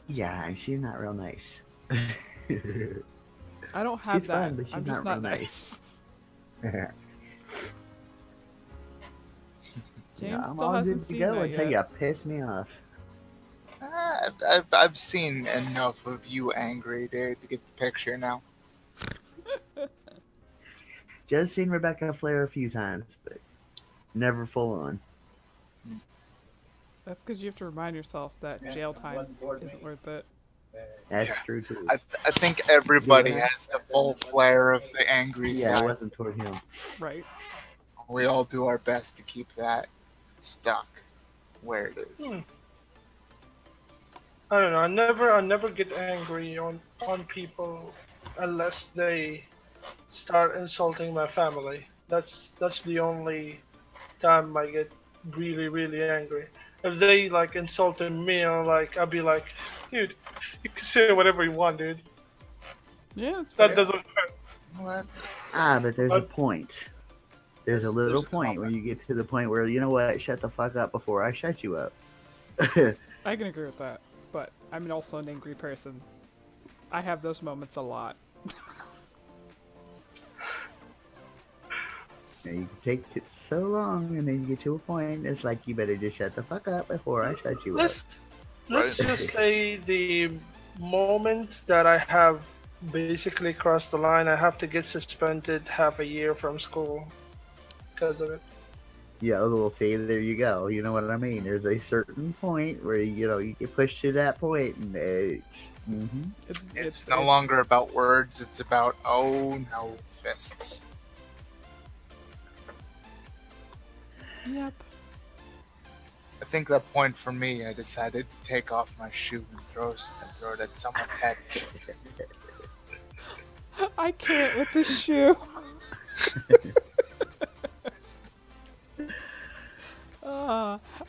Yeah, and she's not real nice. I don't have She's that. fine, but she's I'm just not not real nice. Yeah, James I'm still all hasn't good to seen go that until yet. you piss me off. I've seen enough of you angry to get the picture now. Just seen Rebecca Flair a few times, but never full on. That's because you have to remind yourself that jail time isn't worth it. That's Yeah. true too. I think everybody Yeah. has the full flare of the angry Yeah, it side. wasn't toward him. Right. We all do our best to keep that stuck where it is. I don't know. I never get angry on people unless they start insulting my family. That's the only time I get really angry. If they like insulted me, I'll be like, dude, you can say whatever you want, dude. Yeah, it's That fair. doesn't hurt. What? But there's a point. There's a little point where you get to the point where, you know what, shut the fuck up before I shut you up. I can agree with that, but I'm also an angry person. I have those moments a lot. you can take it so long, and then you get to a point. It's like you better just shut the fuck up before I shut you up. Let's just say the moment that I have basically crossed the line, I have to get suspended half a year from school because of it. Yeah, well, see, there you go. You know what I mean? There's a certain point where you get pushed to that point, and it's. It's no longer about words. It's about fists. Yep. I think that point for me, I decided to take off my shoe and throw it at someone's head. I can't with the shoe.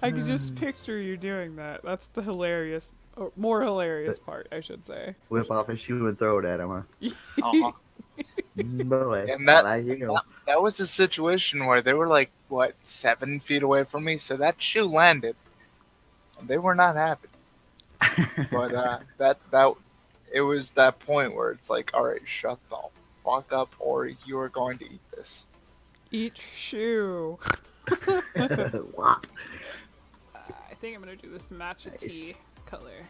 I could just picture you doing that. That's the hilarious, or more hilarious part, I should say. Whip off a shoe and throw it at him, huh? Uh-huh. Boy, And that- there you go. That was a situation where they were like, 7 feet away from me, so that shoe landed. And they were not happy. But it was that point where it's like, all right, shut the fuck up, or you are going to eat this. Eat shoe. Wow. I think I'm gonna do this matcha tea color.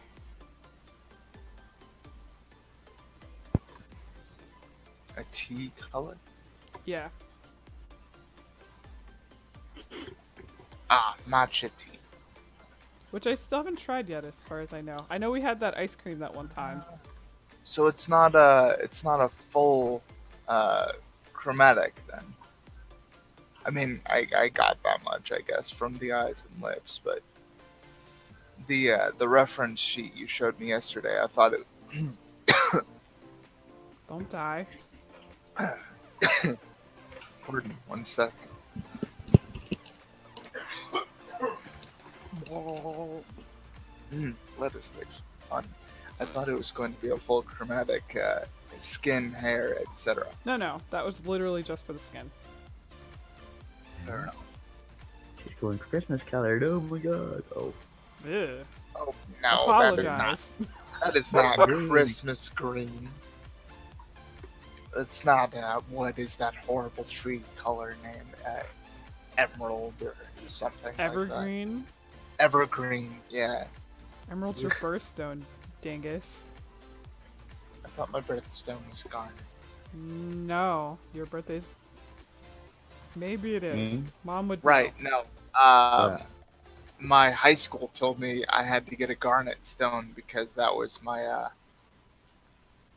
A tea color? Yeah. Matcha tea. Which I still haven't tried yet, as far as I know. I know we had that ice cream that one time. So it's not a full chromatic then. I mean, I got that much, I guess, from the eyes and lips, but the reference sheet you showed me yesterday, I thought it. Don't die. Pardon, 1 second. Whoa. Lettuce sticks, fun. I thought it was going to be a full chromatic, skin, hair, etc. No, that was literally just for the skin. Fair enough. She's going Christmas colored. Oh my god. Oh. Ew. Oh no, Apologize. that is not Green. Christmas green. It's not. What is that horrible tree color name? Emerald or something. Like that. Evergreen? Evergreen. Yeah. Emerald's your birthstone, dingus. I thought my birthstone was garnet. No, your birthday's. Maybe it is. Mom would. Right. know. No. My high school told me I had to get a garnet stone because that was my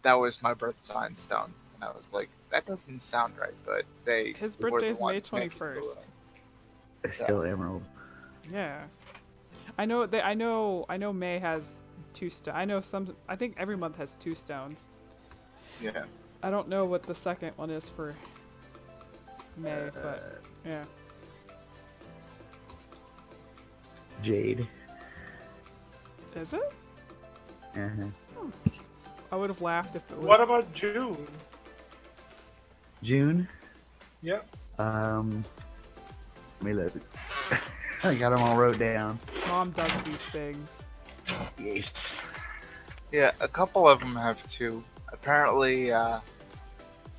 birth sign stone. And I was like, that doesn't sound right. But His were the birthday's May ones making the 21st. It's still emerald. Yeah. I know May has 2 stones. I know some. I think every month has 2 stones. Yeah. I don't know what the second one is for May, but yeah. Jade. Is it? Uh-huh. I would have laughed if it was. What about June? June. Yep. Let me look. I got them all wrote down. Mom does these things. Yes. Yeah, a couple of them have 2. Apparently,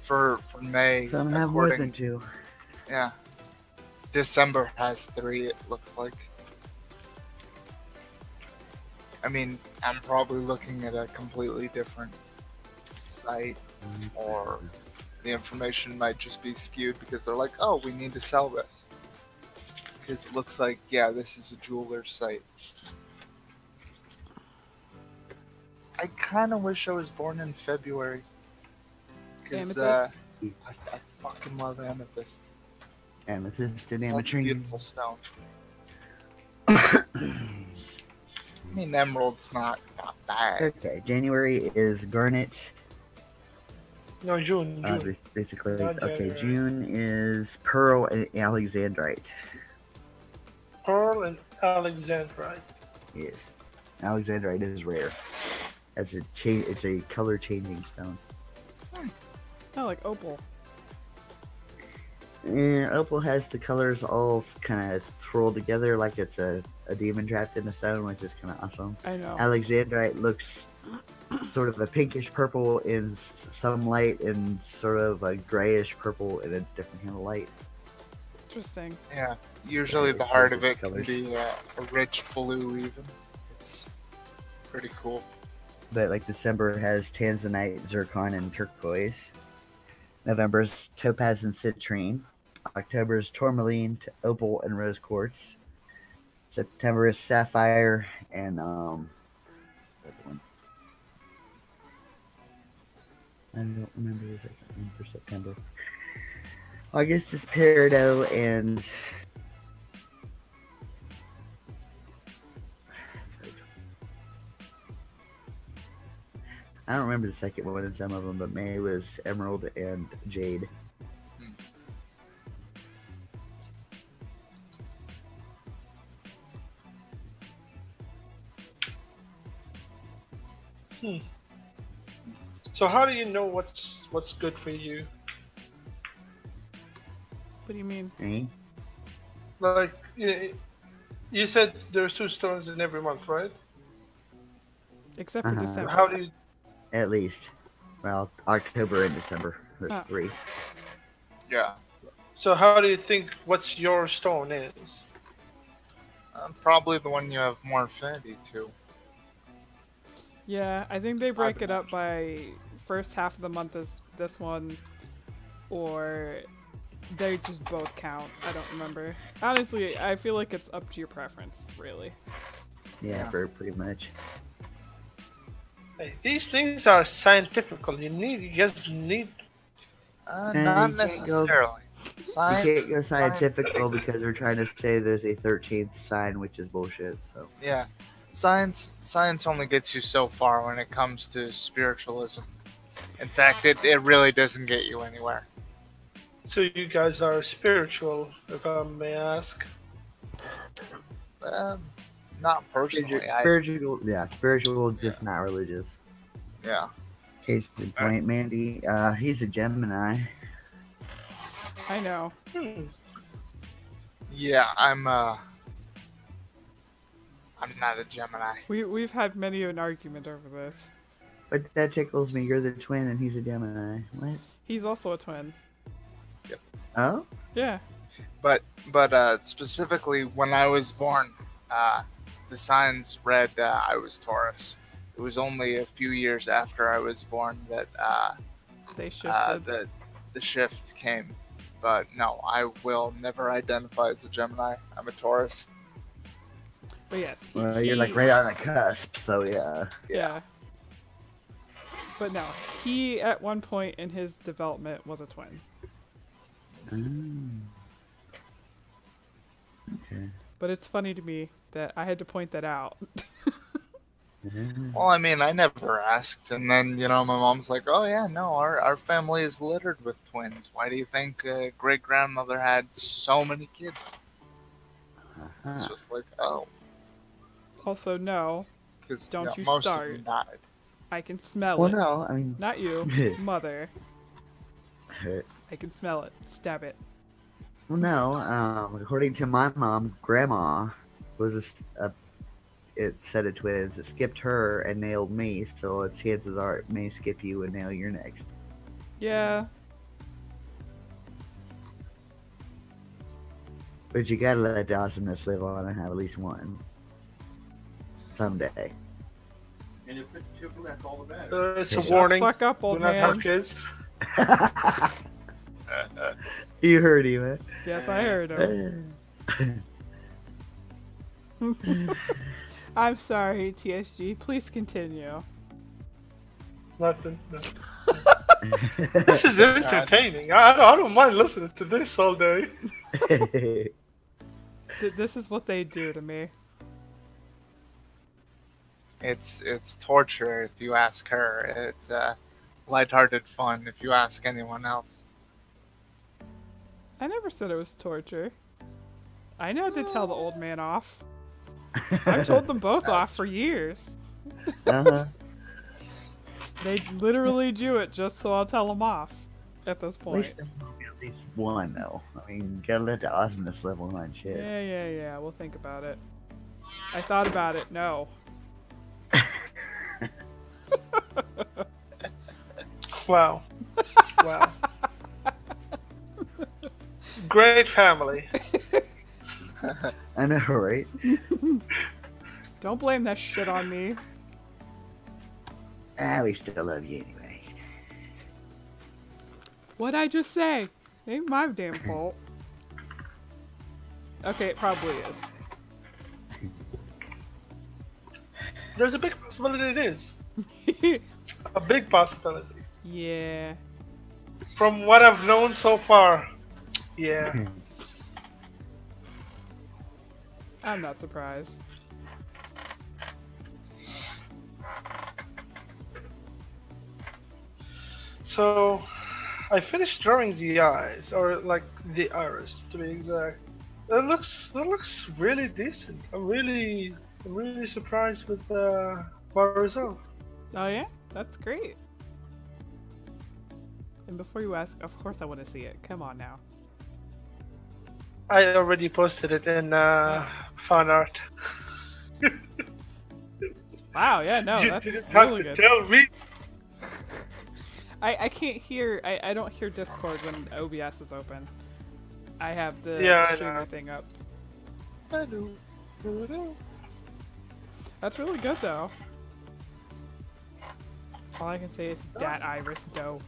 for May, Some have more according- than 2. Yeah. December has 3, it looks like. I mean, I'm probably looking at a completely different site, or the information might just be skewed because they're like, oh, we need to sell this. Because it looks like, yeah, this is a jeweler's site. I kind of wish I was born in February. Because Amethyst. I fucking love amethyst. Amethyst and Such a ametrine. beautiful stone. I mean, emerald's not bad. Okay, January is garnet. No, June. Basically, Not okay, January. June is pearl and alexandrite. Pearl and Alexandrite. Yes, alexandrite is rare. It's a color changing stone. Oh, like opal. And opal has the colors all kind of twirled together like it's a demon trapped in a stone, which is kind of awesome. I know. Alexandrite looks sort of a pinkish purple in some light and sort of a grayish purple in a different kind of light. Interesting. Yeah, usually Yeah, the it's heart like of it those can be a rich blue even. It's pretty cool. But like December has tanzanite, zircon, and turquoise. November's topaz and citrine. October's tourmaline, opal, and rose quartz. September is sapphire and the other one. I don't remember the second one for September. August is peridot and I don't remember the second one in some of them, but May was emerald and jade. So how do you know what's good for you? What do you mean? Eh? Like you said, there's 2 stones in every month, right? Except for Uh-huh. December. How do you? At least. Well, October and December. That's Ah. 3. Yeah, So how do you think what's your stone is? probably the one you have more affinity to. Yeah, I think they break it up by first half of the month is this one, or they just both count. I don't remember. Honestly, I feel like it's up to your preference, really. Yeah, Yeah. pretty much. Hey, these things are scientific. You guys need. Not you can't go- necessarily. You Science, can't go scientific because we're trying to say there's a 13th sign, which is bullshit. So yeah, science only gets you so far when it comes to spiritualism. In fact, it really doesn't get you anywhere. So you guys are spiritual, if I may ask. Not personally. spiritual, just not religious. Yeah. Case in point, Mandy, he's a Gemini. I know. Yeah, I'm not a Gemini. We've had many an argument over this. But that tickles me. You're the twin, and he's a Gemini. What? He's also a twin. Oh? Yeah. But specifically when I was born, the signs read I was Taurus. It was only a few years after I was born that They shifted. the shift came. But no, I will never identify as a Gemini. I'm a Taurus. But yes, Well, you're like right on the cusp, so yeah. Yeah. But no, he at one point in his development was a twin. Okay. But it's funny to me that I had to point that out. Well, I mean, I never asked. And then, my mom's like, oh, yeah, no, our family is littered with twins. Why do you think great-grandmother had so many kids? It's just like, oh. Also, no, Because Don't you most start. of them died. I can smell Well, it. no, I mean, Not you, mother. I can smell it. Stab it. well, no. According to my mom, Grandma was a set of twins. It skipped her and nailed me, so chances are it may skip you and nail your next. Yeah. But you gotta let the awesomeness live on and have at least one. Someday. And you put 2 after all the bad. So it's a Shut Shut warning. the fuck up, Do old not have man. kids. You heard him, eh? Yes, I heard him. I'm sorry, TSG. Please continue. Nothing. No. This is entertaining. I don't mind listening to this all day. This is what they do to me. It's torture if you ask her. It's lighthearted fun if you ask anyone else. I never said it was torture. I know to tell the old man off. I've told them both off for years. Uh-huh. They literally do it just so I'll tell them off at this At point. least one, though. I mean, gotta let the awesomeness live on shit. Yeah. We'll think about it. I thought about it. No. Wow. Wow. Great family. I know, right? Don't blame that shit on me. We still love you anyway. What'd I just say? Ain't my damn fault. Okay, it probably is. There's a big possibility it is. A big possibility. Yeah. From what I've known so far. Yeah. I'm not surprised. So, I finished drawing the eyes, or like the iris to be exact. It looks really decent. I'm really surprised with my result. Oh yeah? That's great. And before you ask, of course I want to see it. Come on now. I already posted it in fan art. Wow, yeah, no, You that's didn't have really to good. tell me. I can't hear, I don't hear Discord when OBS is open. I have the, Yeah, the I streamer know. thing up. I do. That's really good though. All I can say is dat iris dough.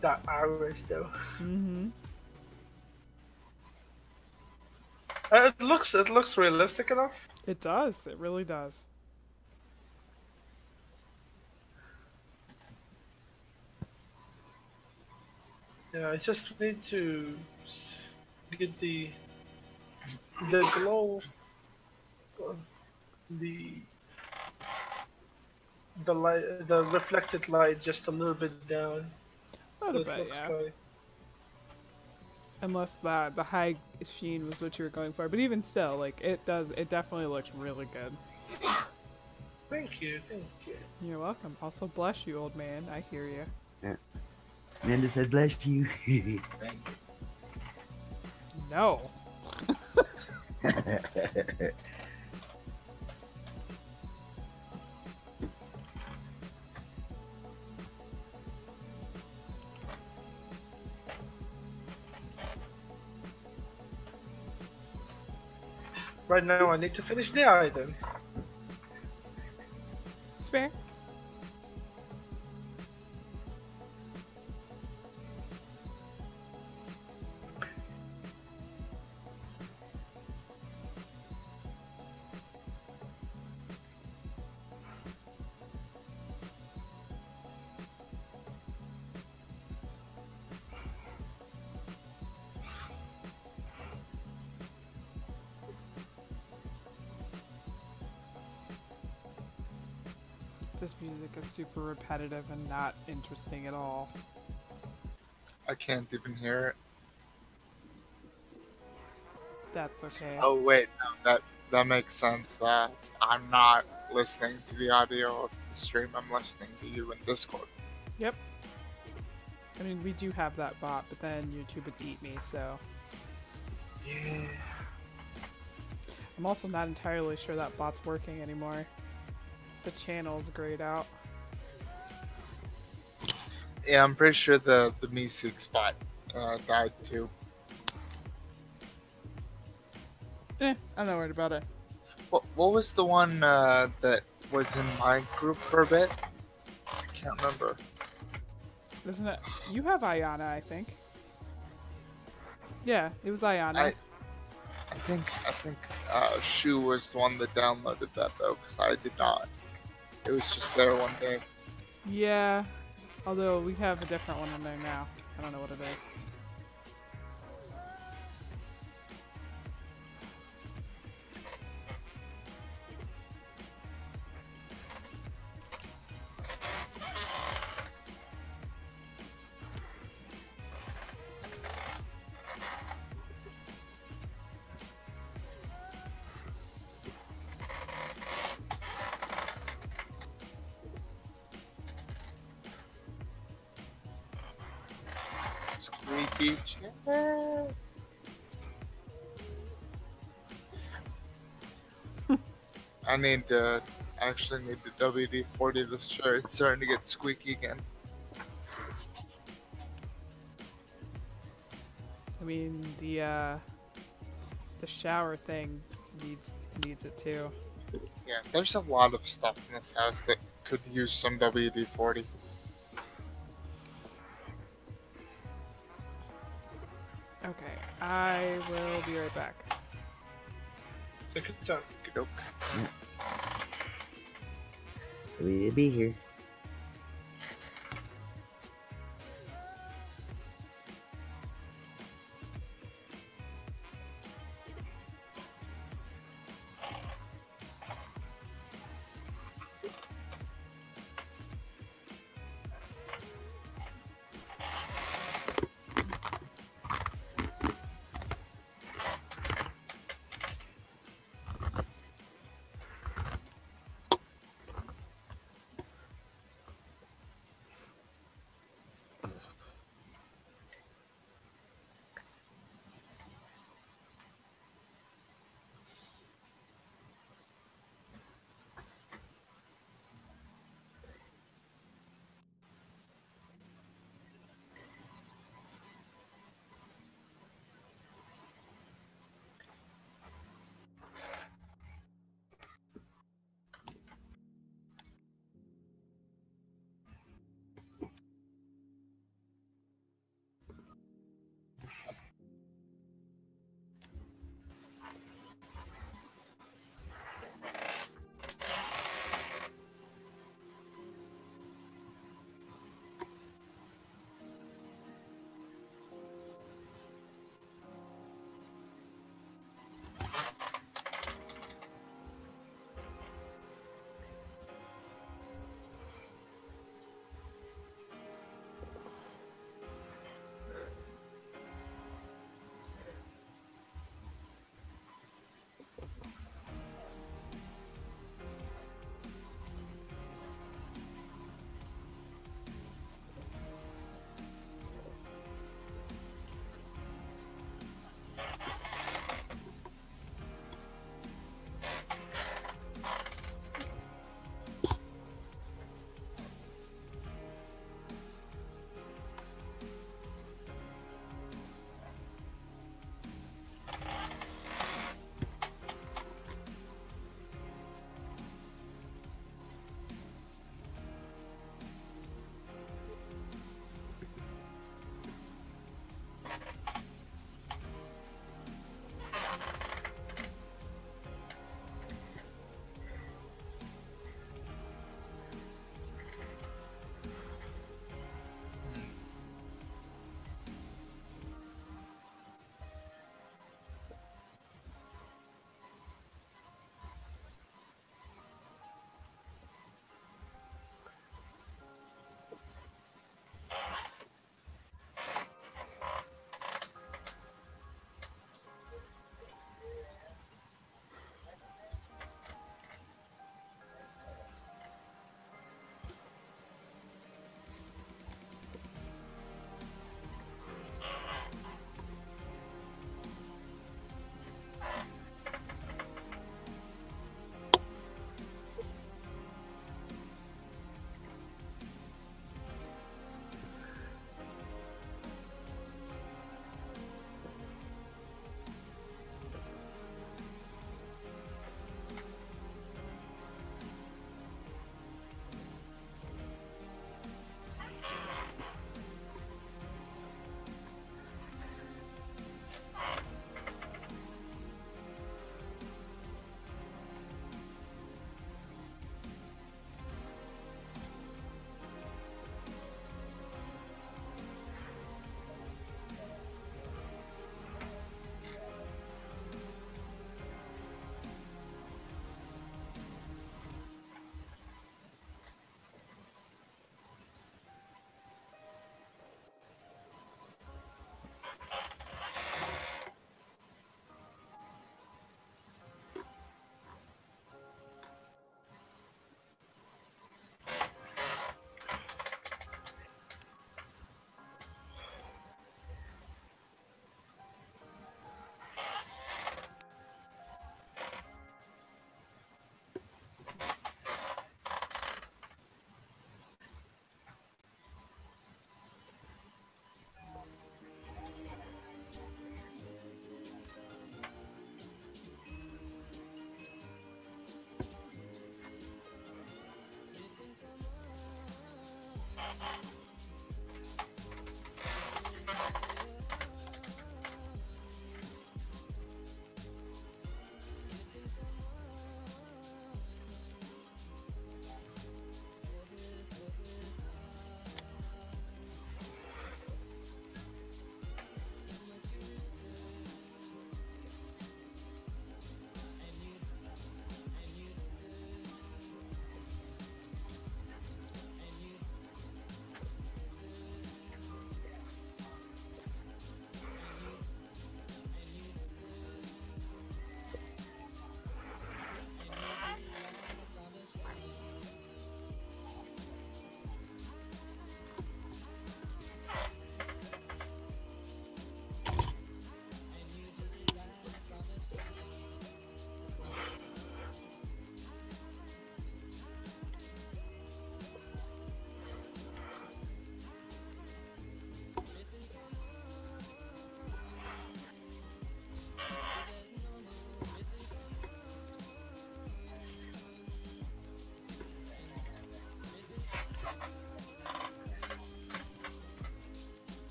That iris though. Mm-hmm. It looks realistic enough. It does. It really does. Yeah, I just need to get the glow, the light, the reflected light just a little bit down. A little It bit, looks yeah. like- Unless the high sheen was what you were going for, but even still, like it definitely looks really good. Thank you, thank you. You're welcome. Also, bless you, old man. I hear you. Amanda said, bless you. No. Right now, I need to finish the eye then. Fair. This music is super repetitive and not interesting at all. I can't even hear it. That's okay. Oh wait, no, that makes sense. I'm not listening to the audio of the stream. I'm listening to you in Discord. Yep. I mean, we do have that bot, but then YouTube would eat me, so. Yeah. I'm also not entirely sure that bot's working anymore. The channel's grayed out. Yeah, I'm pretty sure the Meeseek spot died too. I'm not worried about it. What was the one that was in my group for a bit? I can't remember. Isn't it? You have Ayana, I think. Yeah, it was Ayana. I think Shu was the one that downloaded that though, because I did not. It was just there one day. Yeah, although we have a different one in there now. I don't know what it is. Squeaky chair. I actually need the WD-40 this chair. It's starting to get squeaky again. mean, the shower thing needs it too. Yeah, there's a lot of stuff in this house that could use some WD-40. Okay, I will be right back. Take your time. Okey-doke. We'll be here.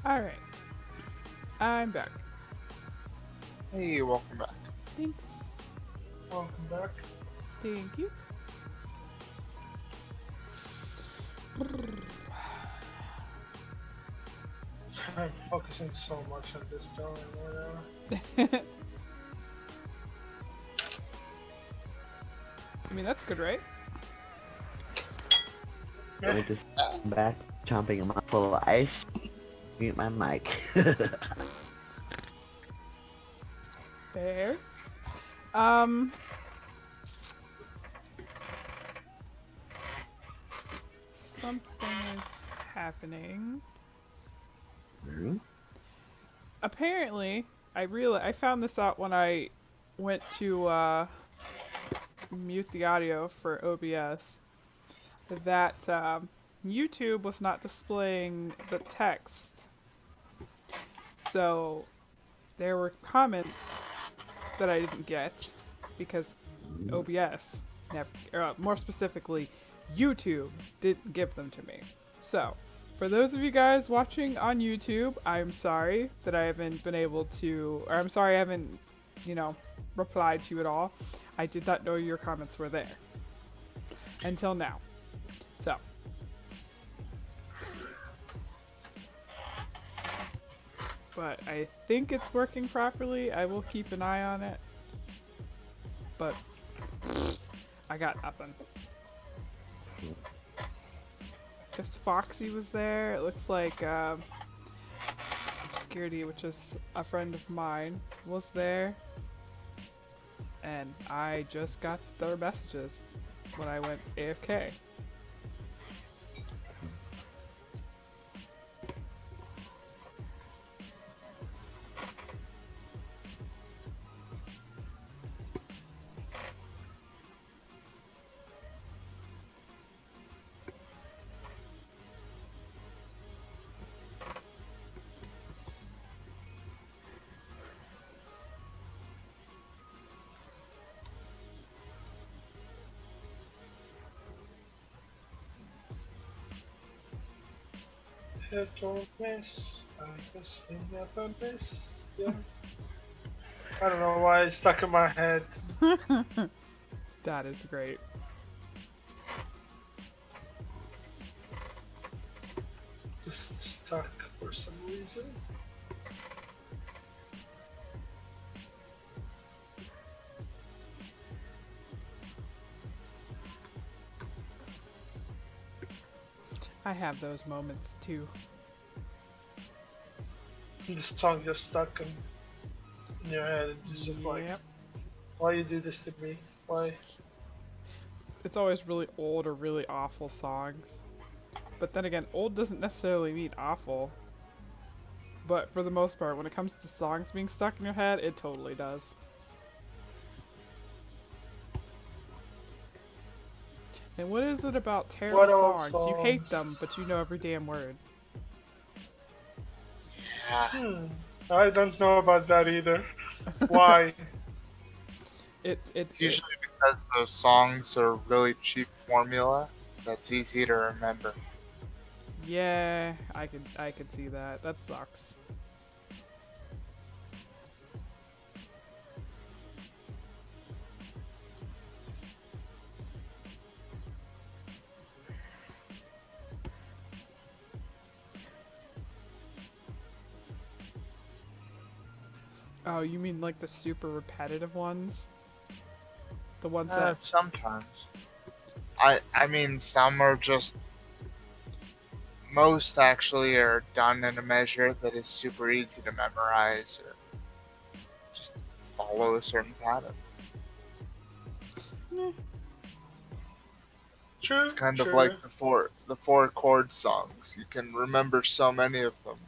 Alright. I'm back. Hey, welcome back. Thanks. Welcome back. Thank you. I'm focusing so much on this drawing right now. I mean, that's good, right? With this back, chomping a mouthful of ice. Mute my mic. Fair. Something is happening. Apparently, I found this out when I went to mute the audio for OBS, that YouTube was not displaying the text. So there were comments that I didn't get because OBS, more specifically, YouTube didn't give them to me. So, for those of you guys watching on YouTube, I'm sorry that I haven't been able to, or I'm sorry I haven't, replied to you at all. I did not know your comments were there until now. So, but I think it's working properly. I will keep an eye on it. But I got nothing. Guess Foxy was there. It looks like Obscurity, which is a friend of mine, was there. And I just got their messages when I went AFK. Hit or miss. I just never miss. Yeah. I don't know why it's stuck in my head. That is great. Just stuck for some reason. I have those moments too. This song just stuck in your head. It's just like, Yep. why you do this to me? Why? It's always really old or really awful songs. But then again, old doesn't necessarily mean awful. But for the most part, when it comes to songs being stuck in your head, it totally does. And what is it about terrible What old songs? You hate songs? them, but you know every damn word. Hmm. I don't know about that either. Why? It's It's usually because those songs are really cheap formula that's easy to remember. yeah, I could see that. That sucks. Oh, you mean like the super repetitive ones? The ones that Sometimes. I mean, some are just. Most actually are done in a measure that is super easy to memorize or just follow a certain pattern. True. It's kind of true. like the four chord songs. You can remember so many of them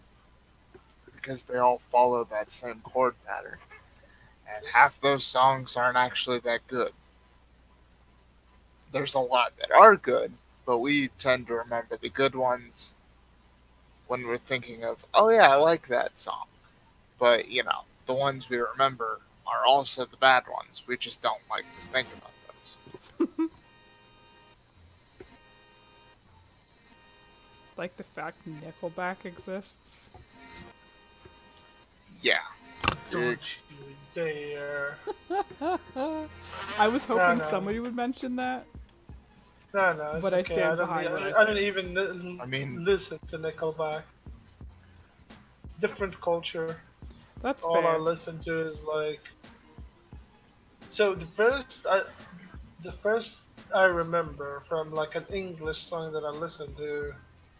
because they all follow that same chord pattern. And half those songs aren't actually that good. There's a lot that are good, but we tend to remember the good ones when we're thinking of, oh yeah, I like that song. But, the ones we remember are also the bad ones. We just don't like to think about those. like the fact Nickelback exists. Yeah. Don't Bitch. you dare. I was hoping no. somebody would mention that. No, it's But I okay. stand don't, behind what I I say. don't even I mean- listen to Nickelback. Different culture. That's All I fair. listen to is like. So the first I remember from like an English song that I listened to,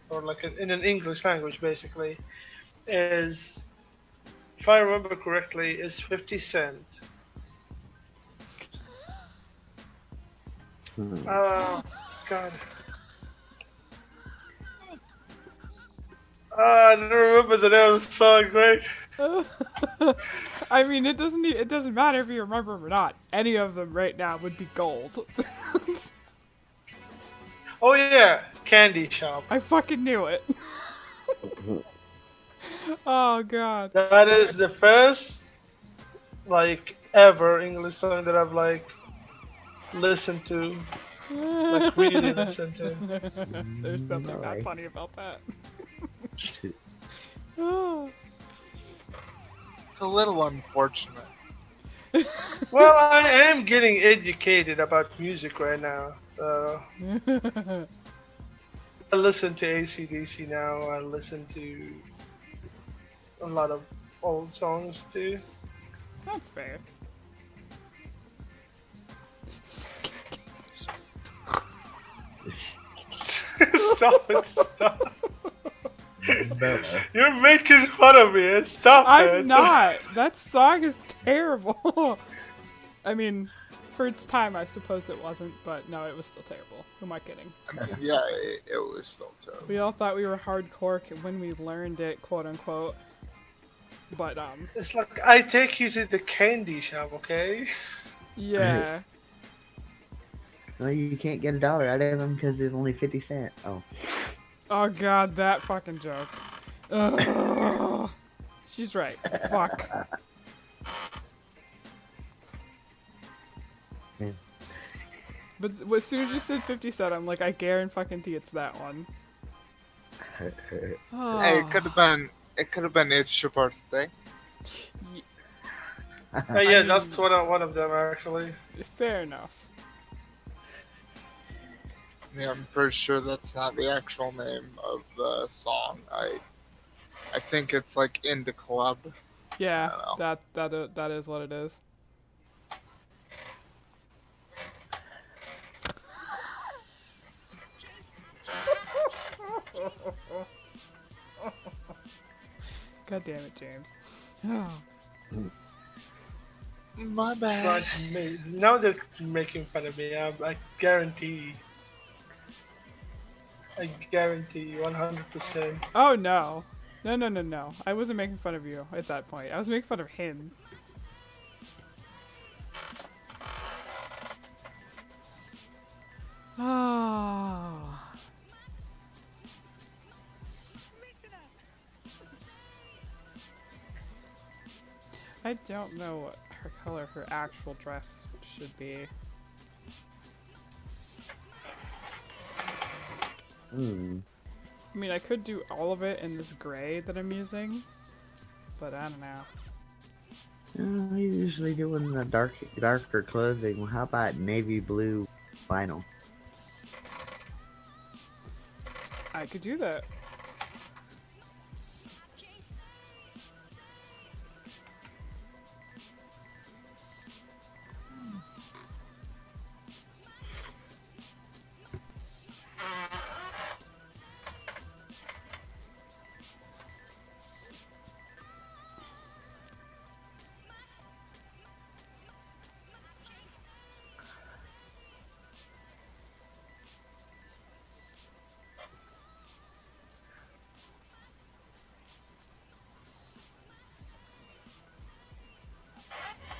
or like in an English language basically, is, if I remember correctly, is 50 Cent. Oh God. I don't remember the name of the song, right? I mean, it doesn't matter if you remember them or not. Any of them right now would be gold. Oh yeah, Candy Shop. I fucking knew it. Oh god. That is the first, like, ever English song that I've like listened to, like really listened to. There's something No not way. funny about that. Oh. It's a little unfortunate. Well, I am getting educated about music right now, so I listen to AC/DC now. I listen to a lot of old songs too. That's fair. Stop it! Stop! No. You're making fun of me. Stop it! I'm not. That song is terrible. I mean, for its time, I suppose it wasn't, but no, it was still terrible. Who am I kidding? I mean, yeah, it was still terrible. We all thought we were hardcore when we learned it, quote unquote. But It's like I take you to the candy shop, okay? yeah. Well, you can't get $1 out of them because it's only 50 cents. Oh. Oh god, that fucking joke. Ugh. She's right. Fuck. Yeah. But as soon as you said 50 Cent, I'm like, I guarantee it's that one. Oh. Hey, it could have been. It could have been It's Your Birthday. Yeah, mean- that's one of them actually. Fair enough. Yeah, I'm pretty sure that's not the actual name of the song. I think it's like Indie Club. Yeah, I that is what it is. God damn it, James. My But bad. now they're making fun of me. I guarantee. I guarantee 100%. Oh no. No. I wasn't making fun of you at that point. I was making fun of him. Oh. I don't know what her color, her actual dress should be. Hmm. I mean, I could do all of it in this gray that I'm using, but I don't know. I usually doing the darker clothing. How about navy blue vinyl? I could do that.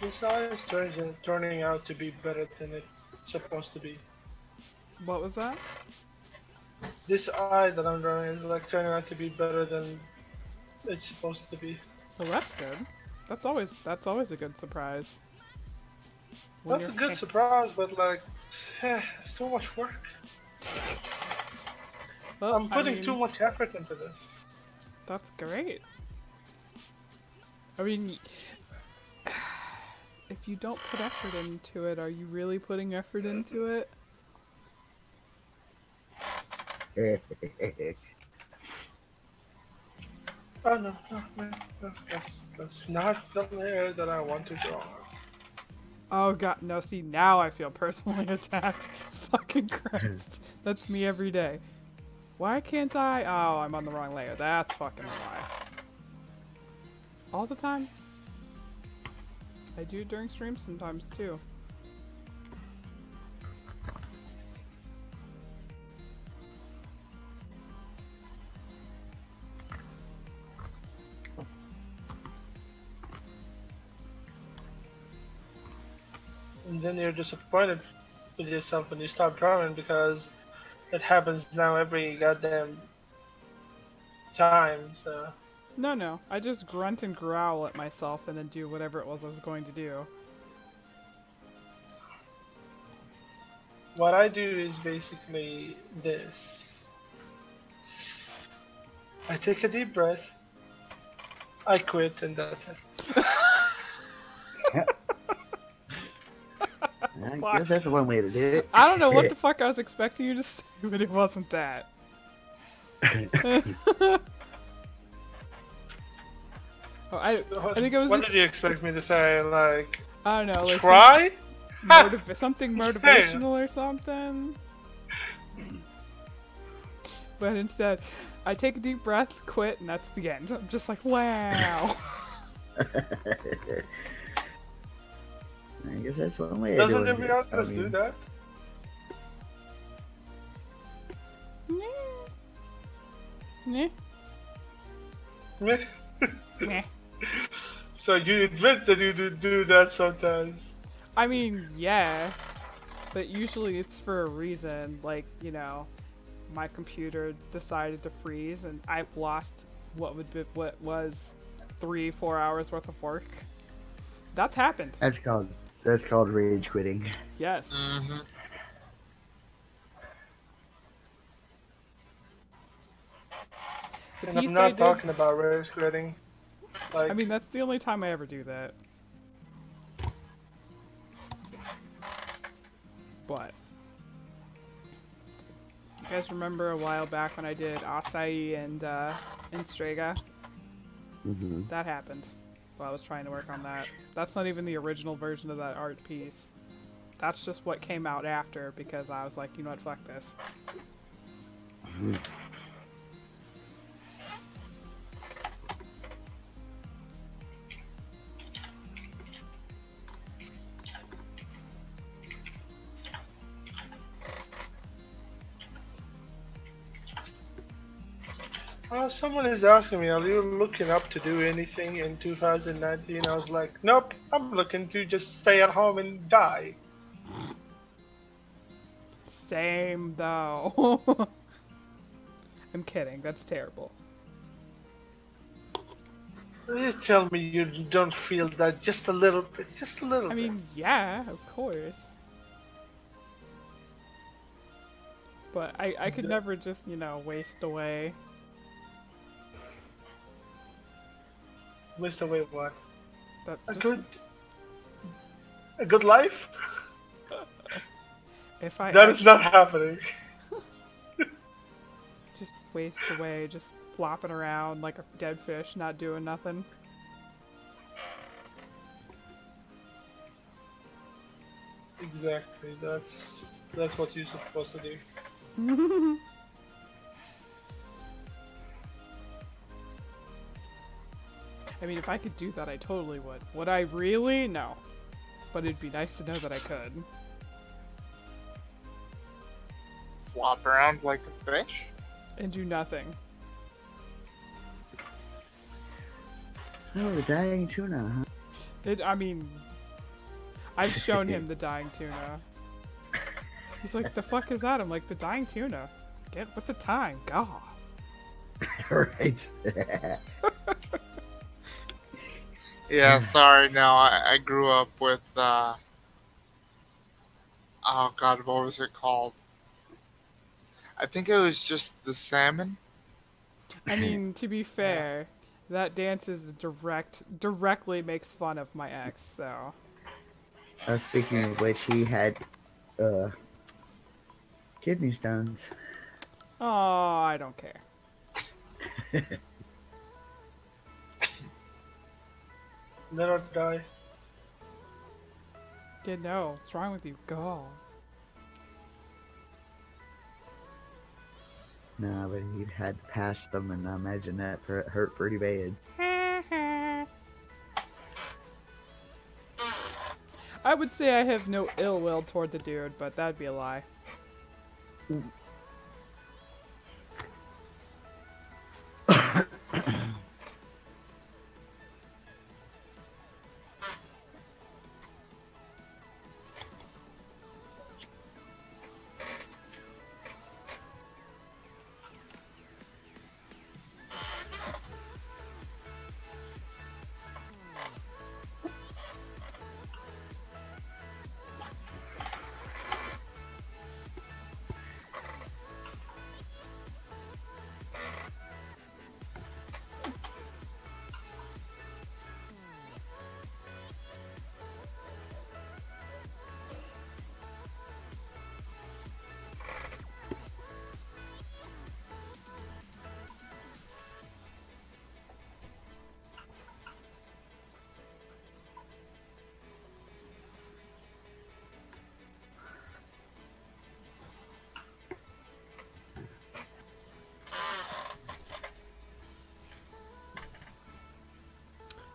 This eye is turning out to be better than it's supposed to be. What was that? This eye that I'm drawing is like turning out to be better than it's supposed to be. Well, that's good. That's always a good surprise. When That's a you're- good surprise, but like, it's too much work. Well, I'm putting I mean, too much effort into this. That's great. I mean, if you don't put effort into it, are you really putting effort into it? Oh no. That's not the layer that I want to draw. Oh god, no, see, now I feel personally attacked. Fucking Christ. That's me every day. Why can't I? Oh, I'm on the wrong layer. That's fucking why. All the time? I do it during streams sometimes, too. And then you're disappointed with yourself when you stop drawing because it happens now every goddamn time, so. No. I just grunt and growl at myself and then do whatever it was I was going to do. What I do is basically this. I take a deep breath, I quit, and that's it. I guess that's one way to do it. I don't know what the fuck I was expecting you to say, but it wasn't that. Oh, I think it was What did you expect me to say? Like, I don't know, like try? something motivational or something. But instead, I take a deep breath, quit, and that's the end. I'm just like, wow. I guess that's one way of Doesn't doing every it. artist do that? Meh. Meh. Meh. So you admit that you do that sometimes. I mean, yeah, but usually it's for a reason. Like, you know, my computer decided to freeze, and I've lost what was 3-4 hours worth of work. That's happened. That's called rage quitting. Yes. Mm-hmm. The And I'm piece I not did- talking about rage quitting. Like, I mean, that's the only time I ever do that. But you guys remember a while back when I did Acai and Strega? Mm-hmm. That happened while I was trying to work on that. That's not even the original version of that art piece. That's just what came out after because I was like, you know what, fuck this. someone is asking me, are you looking up to do anything in 2019? I was like, nope, I'm looking to just stay at home and die. Same though. I'm kidding, that's terrible. You tell me you don't feel that just a little bit, just a little I bit. mean, yeah, of course. But I could never just, you know, waste away. Waste away what? That A just, good life? if I That is not happening. just waste away, just flopping around like a dead fish, not doing nothing. Exactly. That's what you're supposed to do. I mean, if I could do that, I totally would. Would I really? No. But it'd be nice to know that I could. Flop around like a fish. And do nothing. Oh, the dying tuna, huh? I mean, I've shown him the dying tuna. He's like, the fuck is that? I'm like, the dying tuna. Get with the time. God. Right. Yeah, sorry. No, I grew up with. Oh God, what was it called? I think it was just the salmon. I mean, to be fair, That dance is directly makes fun of my ex, so. Speaking of which, he had kidney stones. Oh, I don't care. Let her die. Kid, no. What's wrong with you? Go. No, but he had passed them, and I imagine that hurt pretty bad. I would say I have no ill will toward the dude, but that'd be a lie.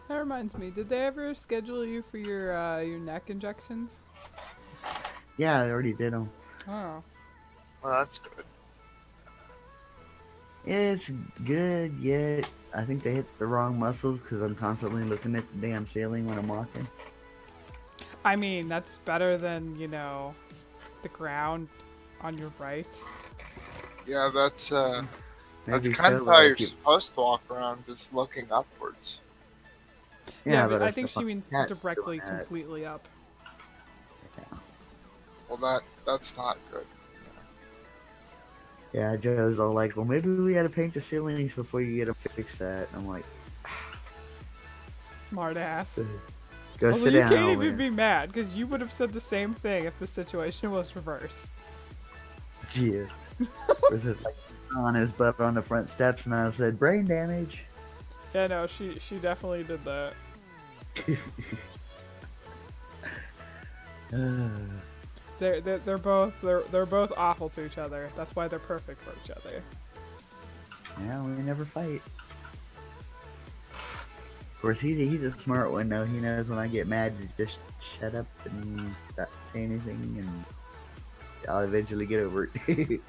That reminds me, did they ever schedule you for your neck injections? Yeah, I already did them. Oh. Well, that's good. It's good, yet I think they hit the wrong muscles because I'm constantly looking at the damn ceiling when I'm walking. I mean, that's better than, you know, the ground on your right. Yeah, that's kind Maybe of so, how but you're if you- supposed to walk around, just looking upwards. Yeah, but but I think she still means find cats directly, doing that. completely up. Well, that's not good. Yeah, Joe's all like, well, maybe we gotta paint the ceilings before you get to fix that. And I'm like, Smart ass. go Although sit you down can't over even there. be mad, because you would have said the same thing if the situation was reversed. Yeah. Was it like on his butt on the front steps, and I said, brain damage. Yeah, no, she definitely did that. They're both awful to each other. That's why they're perfect for each other. Yeah, we never fight. Of course, he's a smart one though. He knows when I get mad to just shut up and not say anything, and I'll eventually get over it.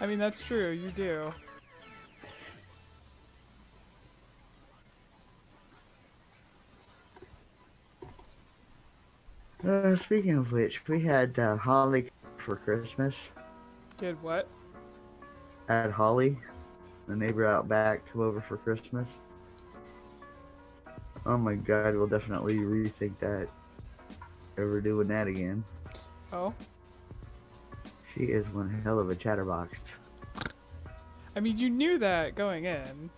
I mean, that's true. You do. Speaking of which, we had Holly for Christmas. Did what? Had Holly, the neighbor out back, come over for Christmas. Oh my God, we'll definitely rethink that. Ever doing that again? Oh. She is one hell of a chatterbox. I mean, you knew that going in.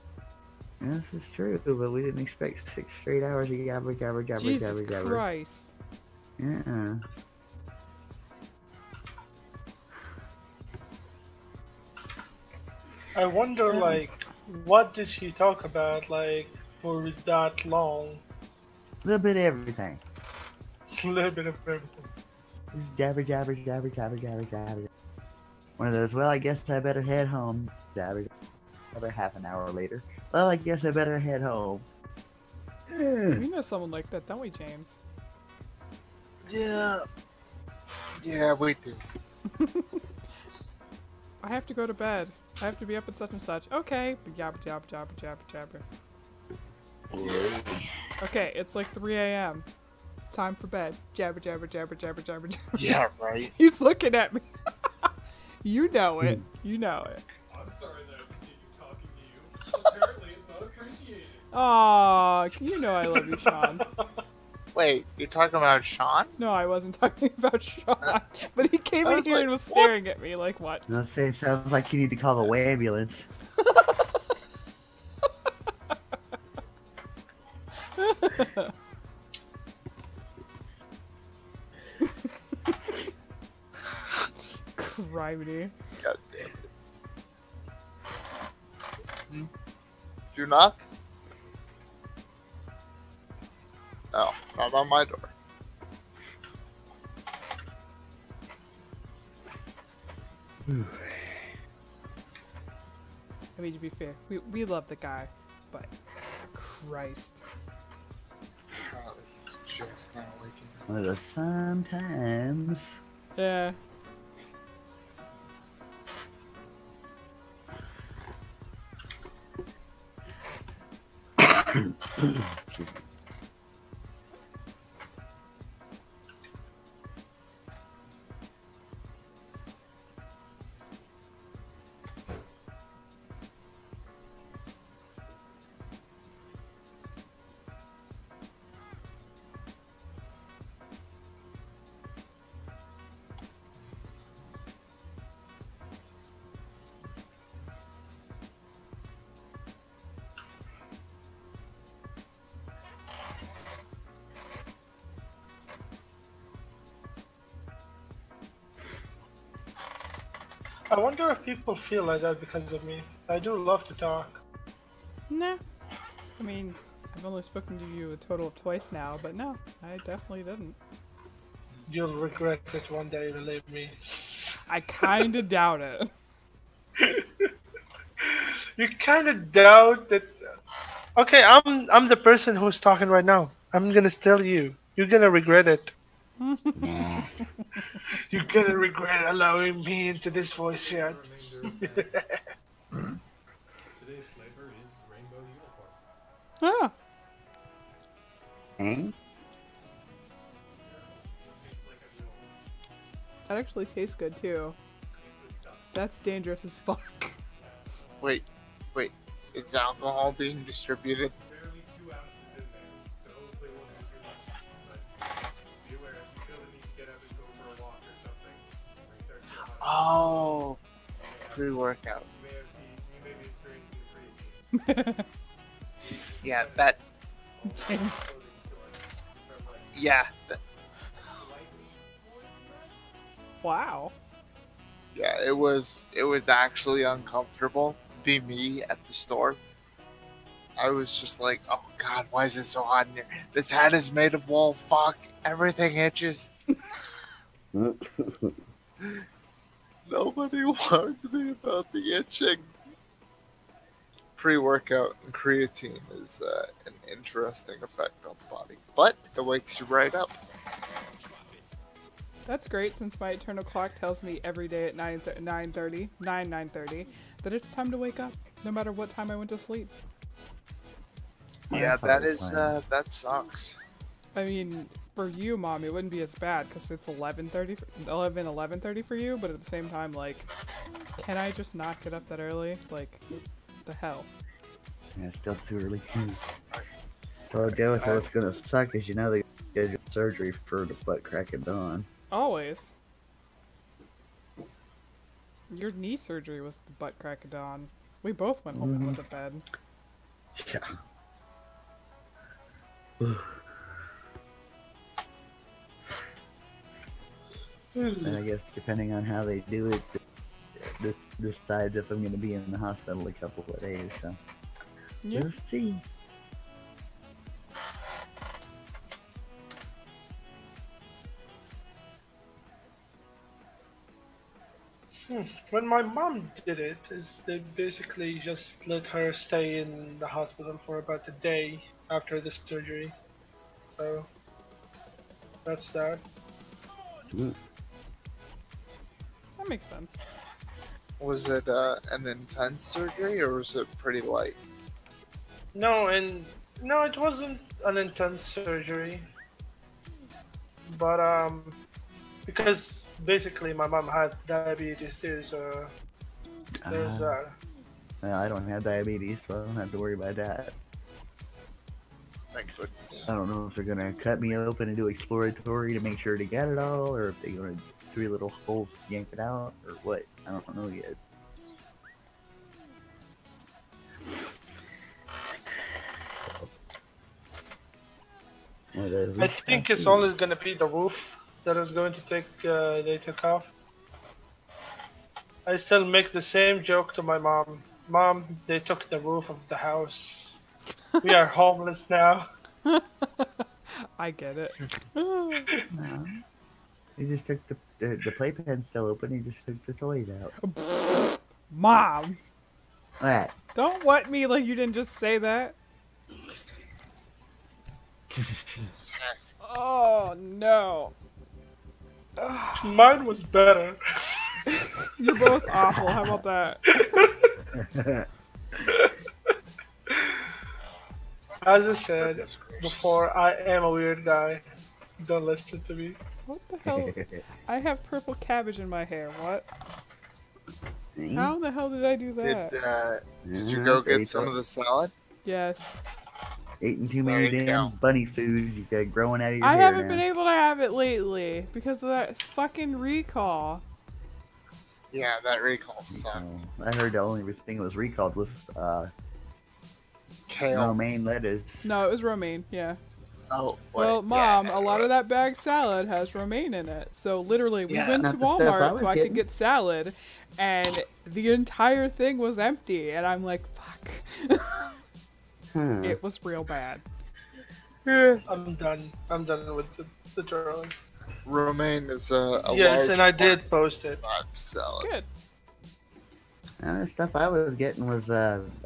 Yes, it's true, but we didn't expect 6 straight hours of gabber, gabber, gabber, Jesus gabber, gabber. Christ. Yeah. I wonder, like, what did she talk about, like, for that long? A little bit of everything. A little bit of everything. Just jabber, jabber, jabber, jabber, jabber, jabber. One of those, well, I guess I better head home. Jabber, jabber, half an hour later. Well, I guess I better head home. We know someone like that, don't we, James? Yeah. Yeah, we do. I have to go to bed. I have to be up at such and such. Okay. Jabber, jabber, jabber, jabber, jabber. Okay, it's like 3 a.m. It's time for bed. Jabber, jabber, jabber, jabber, jabber, jabber. Yeah, right. He's looking at me. You know it. You know it. I'm sorry that I continue talking to you. Apparently, it's not appreciated. Aw, you know I love you, Sean. Wait, you're talking about Sean? No, I wasn't talking about Sean. But he came I in was here like, and was what? staring at me like, what? I'll say it sounds like you need to call the ambulance. Criminy. God damn it. Do knock? No, not on my door. I mean, to be fair, we love the guy, but Christ. Oh, he's just now waking up. One of the sometimes. Yeah. I wonder if people feel like that because of me. I do love to talk. Nah. I mean, I've only spoken to you a total of twice now, but no, I definitely didn't. You'll regret it one day, believe me. I kinda doubt it. You kind of doubt that. Okay, I'm the person who's talking right now. I'm gonna tell you. You're gonna regret it. Nah. You're gonna regret allowing me into this voice chat. Today's flavor is rainbow unicorn. Ah, Eh? Tastes like a mule. that actually tastes good too. Tastes good stuff. That's dangerous as fuck. Wait. Is alcohol being distributed? Barely 2 ounces in there, so hopefully it won't be too much. But be aware, if you feel the need to get up and go for a walk or something, or you start to feel hot, Oh, pre-workout. you may be experiencing the creatine. Yeah, that. James. Clothing store from like Yeah, slightly more than that. Wow. yeah. It was actually uncomfortable to be me at the store. I was just like, oh god, why is it so hot in here? This hat is made of wool. Fuck, everything itches. Nobody warned me about the itching. Pre-workout and creatine is an interesting effect on the body, but it wakes you right up. That's great since my internal clock tells me every day at 9:30 that it's time to wake up, no matter what time I went to sleep. Yeah, That's that probably is fine. that sucks. I mean, for you, Mom, it wouldn't be as bad because it's 11:30 for you, but at the same time, like, can I just not get up that early? Like, the hell? Yeah, it's still too early. Told Joe, so what's gonna suck is they schedule surgery for the butt crack of dawn. Always. Your knee surgery was the butt crack of dawn. We both went home and went to bed. Yeah. And I guess depending on how they do it, this decides if I'm gonna be in the hospital a couple of days. So Yeah. we'll see. When my mom did it, is they basically just let her stay in the hospital for about a day after the surgery. So that's that. Mm. That makes sense. Was it an intense surgery or was it pretty light? No, it wasn't an intense surgery. But because basically my mom had diabetes too, so there's that. Well, I don't have diabetes, so I don't have to worry about that. Thank goodness. I don't know if they're gonna cut me open and do exploratory to make sure to get it all, or if they're gonna 3 little holes, yank it out, or what. I don't know yet. I think it's only gonna be the roof that is going to take. They took off. I still make the same joke to my mom. Mom, they took the roof of the house. We are homeless now. I get it. No. He just took the playpen's still open. He just took the toys out. Mom, What? don't wet me like you didn't just say that. Oh no. Mine was better. You're both awful. How about that? As I said before, I am a weird guy. Don't listen to me. What the hell? I have purple cabbage in my hair. What? How the hell did I do that? Did you go get some of the salad? Yes. Eating too many There you damn go. bunny food you got growing out of your I hair haven't now. been able to have it lately because of that fucking recall. Yeah, that recall sucked. Oh, I heard the only thing that was recalled was Kale. romaine lettuce. No, it was romaine. Yeah. Oh, Well, wait, Mom, yeah, a lot of that bag salad has romaine in it. So literally, we Yeah. went Not to the stuff I Walmart was so I getting. could get salad, and the entire thing was empty. And I'm like, fuck. Huh. It was real bad. I'm done. I'm done with the drawing. Romaine is a Yes, large and I part did post it. of that salad. Good. The stuff I was getting was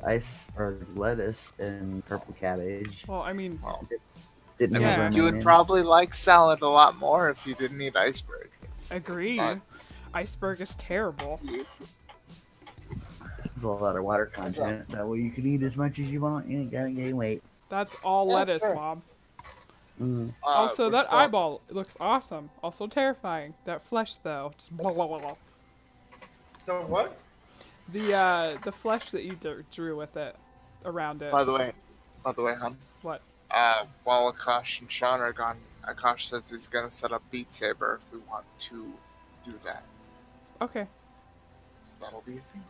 ice or lettuce and purple cabbage. Well, I mean, Well, Didn't Yeah. have romaine you would in it. probably like salad a lot more if you didn't eat iceberg. agree. not- Iceberg is terrible. There's a lot of water content. That way you can eat as much as you want. You ain't gotta gain weight. That's all Yeah, lettuce, sure. Mom. which Also, that one? eyeball looks awesome. Also terrifying. That flesh, though, just blah, blah, blah, blah. So what? The flesh that you drew with it, around it. By the way, hon. What? While Akash and Sean are gone, Akash says he's gonna set up Beat Saber if we want to do that. Okay. So that'll be a thing.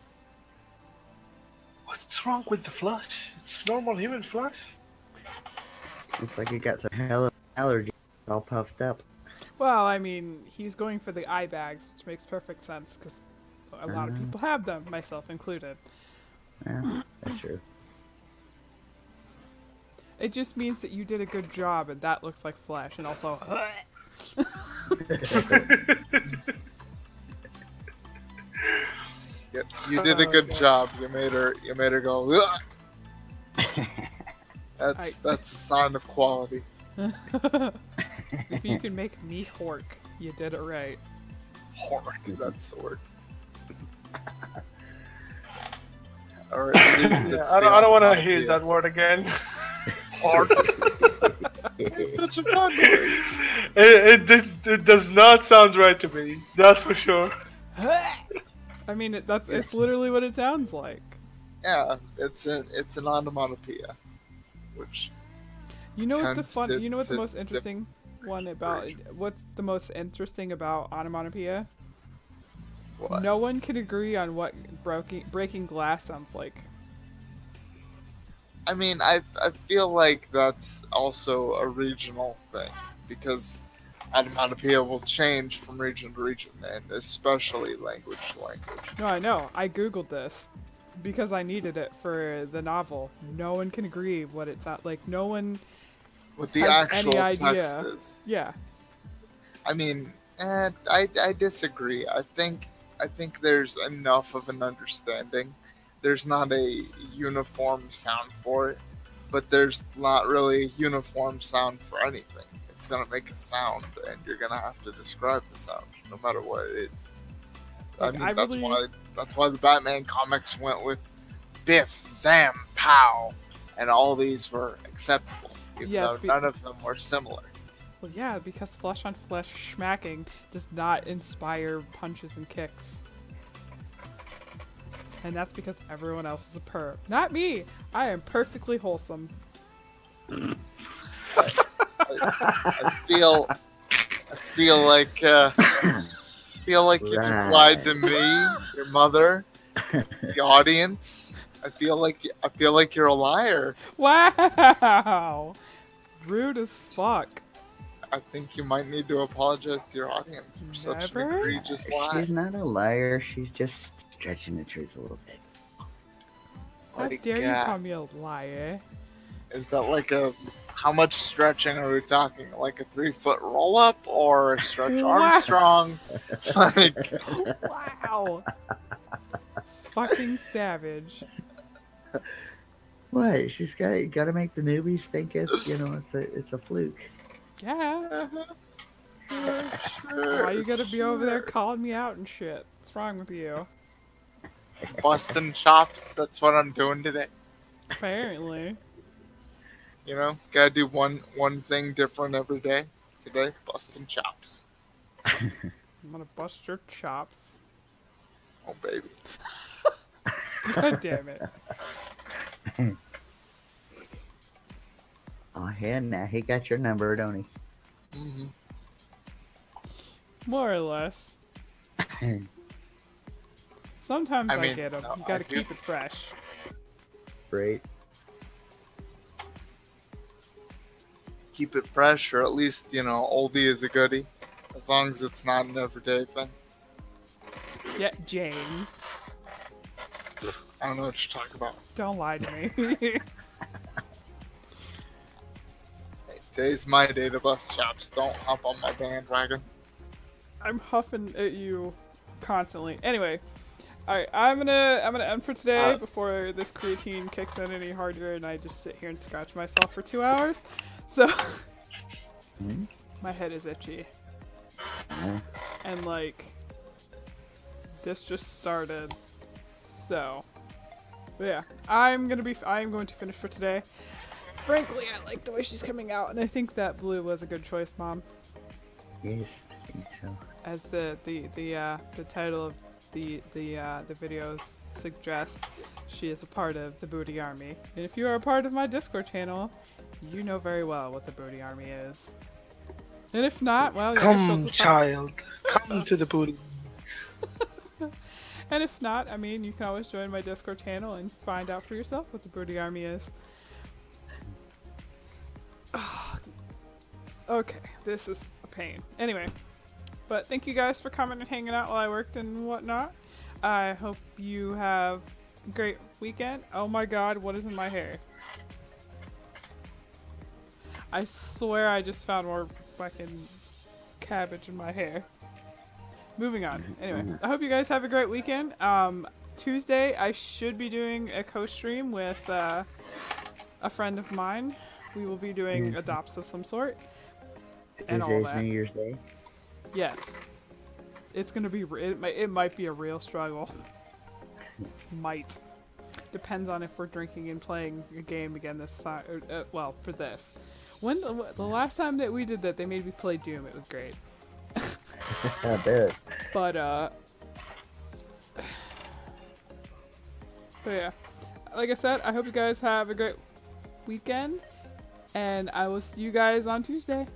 What's wrong with the flesh? It's normal human flesh. Looks like you got some hell of allergy all puffed up. Well, I mean, he's going for the eye bags, which makes perfect sense because a lot of people have them, myself included. Yeah, that's true. It just means that you did a good job, and that looks like flesh, and also. Yep, you did a good job. You made her go. "Ugh." That's a sign of quality. If you can make me hork, you did it right. Hork, that's the word. Or at least Yeah, it's I the don't want to onomatopoeia. hear that word again. Hork. It's such a fun word. It does not sound right to me. That's for sure. I mean, it's literally what it sounds like. Yeah, it's an onomatopoeia, which You know what the Tends fun? to- You know what the to- most interesting one about? What's the most interesting about onomatopoeia? what? No one can agree on what breaking glass sounds like. I mean, I feel like that's also a regional thing because onomatopoeia will change from region to region, and especially language to language. No, I know. I googled this because I needed it for the novel. No one can agree what it's at. Like no one. What the Has actual any text idea. is. Yeah. I mean, I disagree. I think there's enough of an understanding. There's not a uniform sound for it, but there's not really a uniform sound for anything. It's gonna make a sound, and you're gonna have to describe the sound, no matter what it is. Like, I that's really- why the Batman comics went with Biff, Zam, Pow, and all these were acceptable, even Yes, though none of them were similar. Well, yeah, because flesh on flesh schmacking does not inspire punches and kicks. And that's because everyone else is a perv. Not me! I am perfectly wholesome. I feel like you just lied to me, your mother, the audience. I feel like you're a liar. Wow! Rude as fuck. I think you might need to apologize to your audience for such an Never? egregious lie. She's not a liar. She's just stretching the truth a little bit. How Like, dare you call me a liar? Is that like a... How much stretching are we talking? Like a 3-foot roll-up or a Stretch Wow. Armstrong? Like, Wow. Fucking savage. What? She's got to make the newbies think it's a fluke. Yeah. Why you gotta be over there calling me out and shit? What's wrong with you? busting chops. That's what I'm doing today. Apparently. You know, gotta do one thing different every day. Today, busting chops. I'm gonna bust your chops. Oh baby. God damn it. Oh, yeah, now he got your number, don't he? Mm-hmm. More or less. Sometimes I, mean, get them. no, You gotta I do. keep it fresh. Right. Keep it fresh, or at least, you know, oldie is a goodie. As long as it's not an everyday thing. Yeah, James. I don't know what you're talking about. Don't lie to me. Hey, today's my day to bust chops. Don't hop on my bandwagon. I'm huffing at you constantly. Anyway, alright, I'm gonna end for today before this creatine kicks in any harder and I just sit here and scratch myself for 2 hours. So my head is itchy. And like this just started. So but yeah, I'm going to finish for today. Frankly, I like the way she's coming out, and I think that blue was a good choice, Mom. Yes, I think so. As the title of the videos suggests, she is a part of the Booty Army. And if you are a part of my Discord channel, you know very well what the Booty Army is. And if not, well, yeah, she'll Come, just child. Come to the booty. And if not, I mean, you can always join my Discord channel and find out for yourself what the Booty Army is. Okay, this is a pain. Anyway, but thank you guys for coming and hanging out while I worked and whatnot. I hope you have a great weekend. Oh my god, what is in my hair? I swear I just found more fucking cabbage in my hair. Moving on. Anyway, I hope you guys have a great weekend. Tuesday, I should be doing a co-stream with a friend of mine. We will be doing adopts of some sort. And all Tuesday's that. New Year's Day. Yes. It's gonna be, it might be a real struggle. Might. Depends on if we're drinking and playing a game again this time. Well, for this. When the last time that we did that, they made me play Doom. It was great. I bet. But yeah, like I said, I hope you guys have a great weekend, and I will see you guys on Tuesday.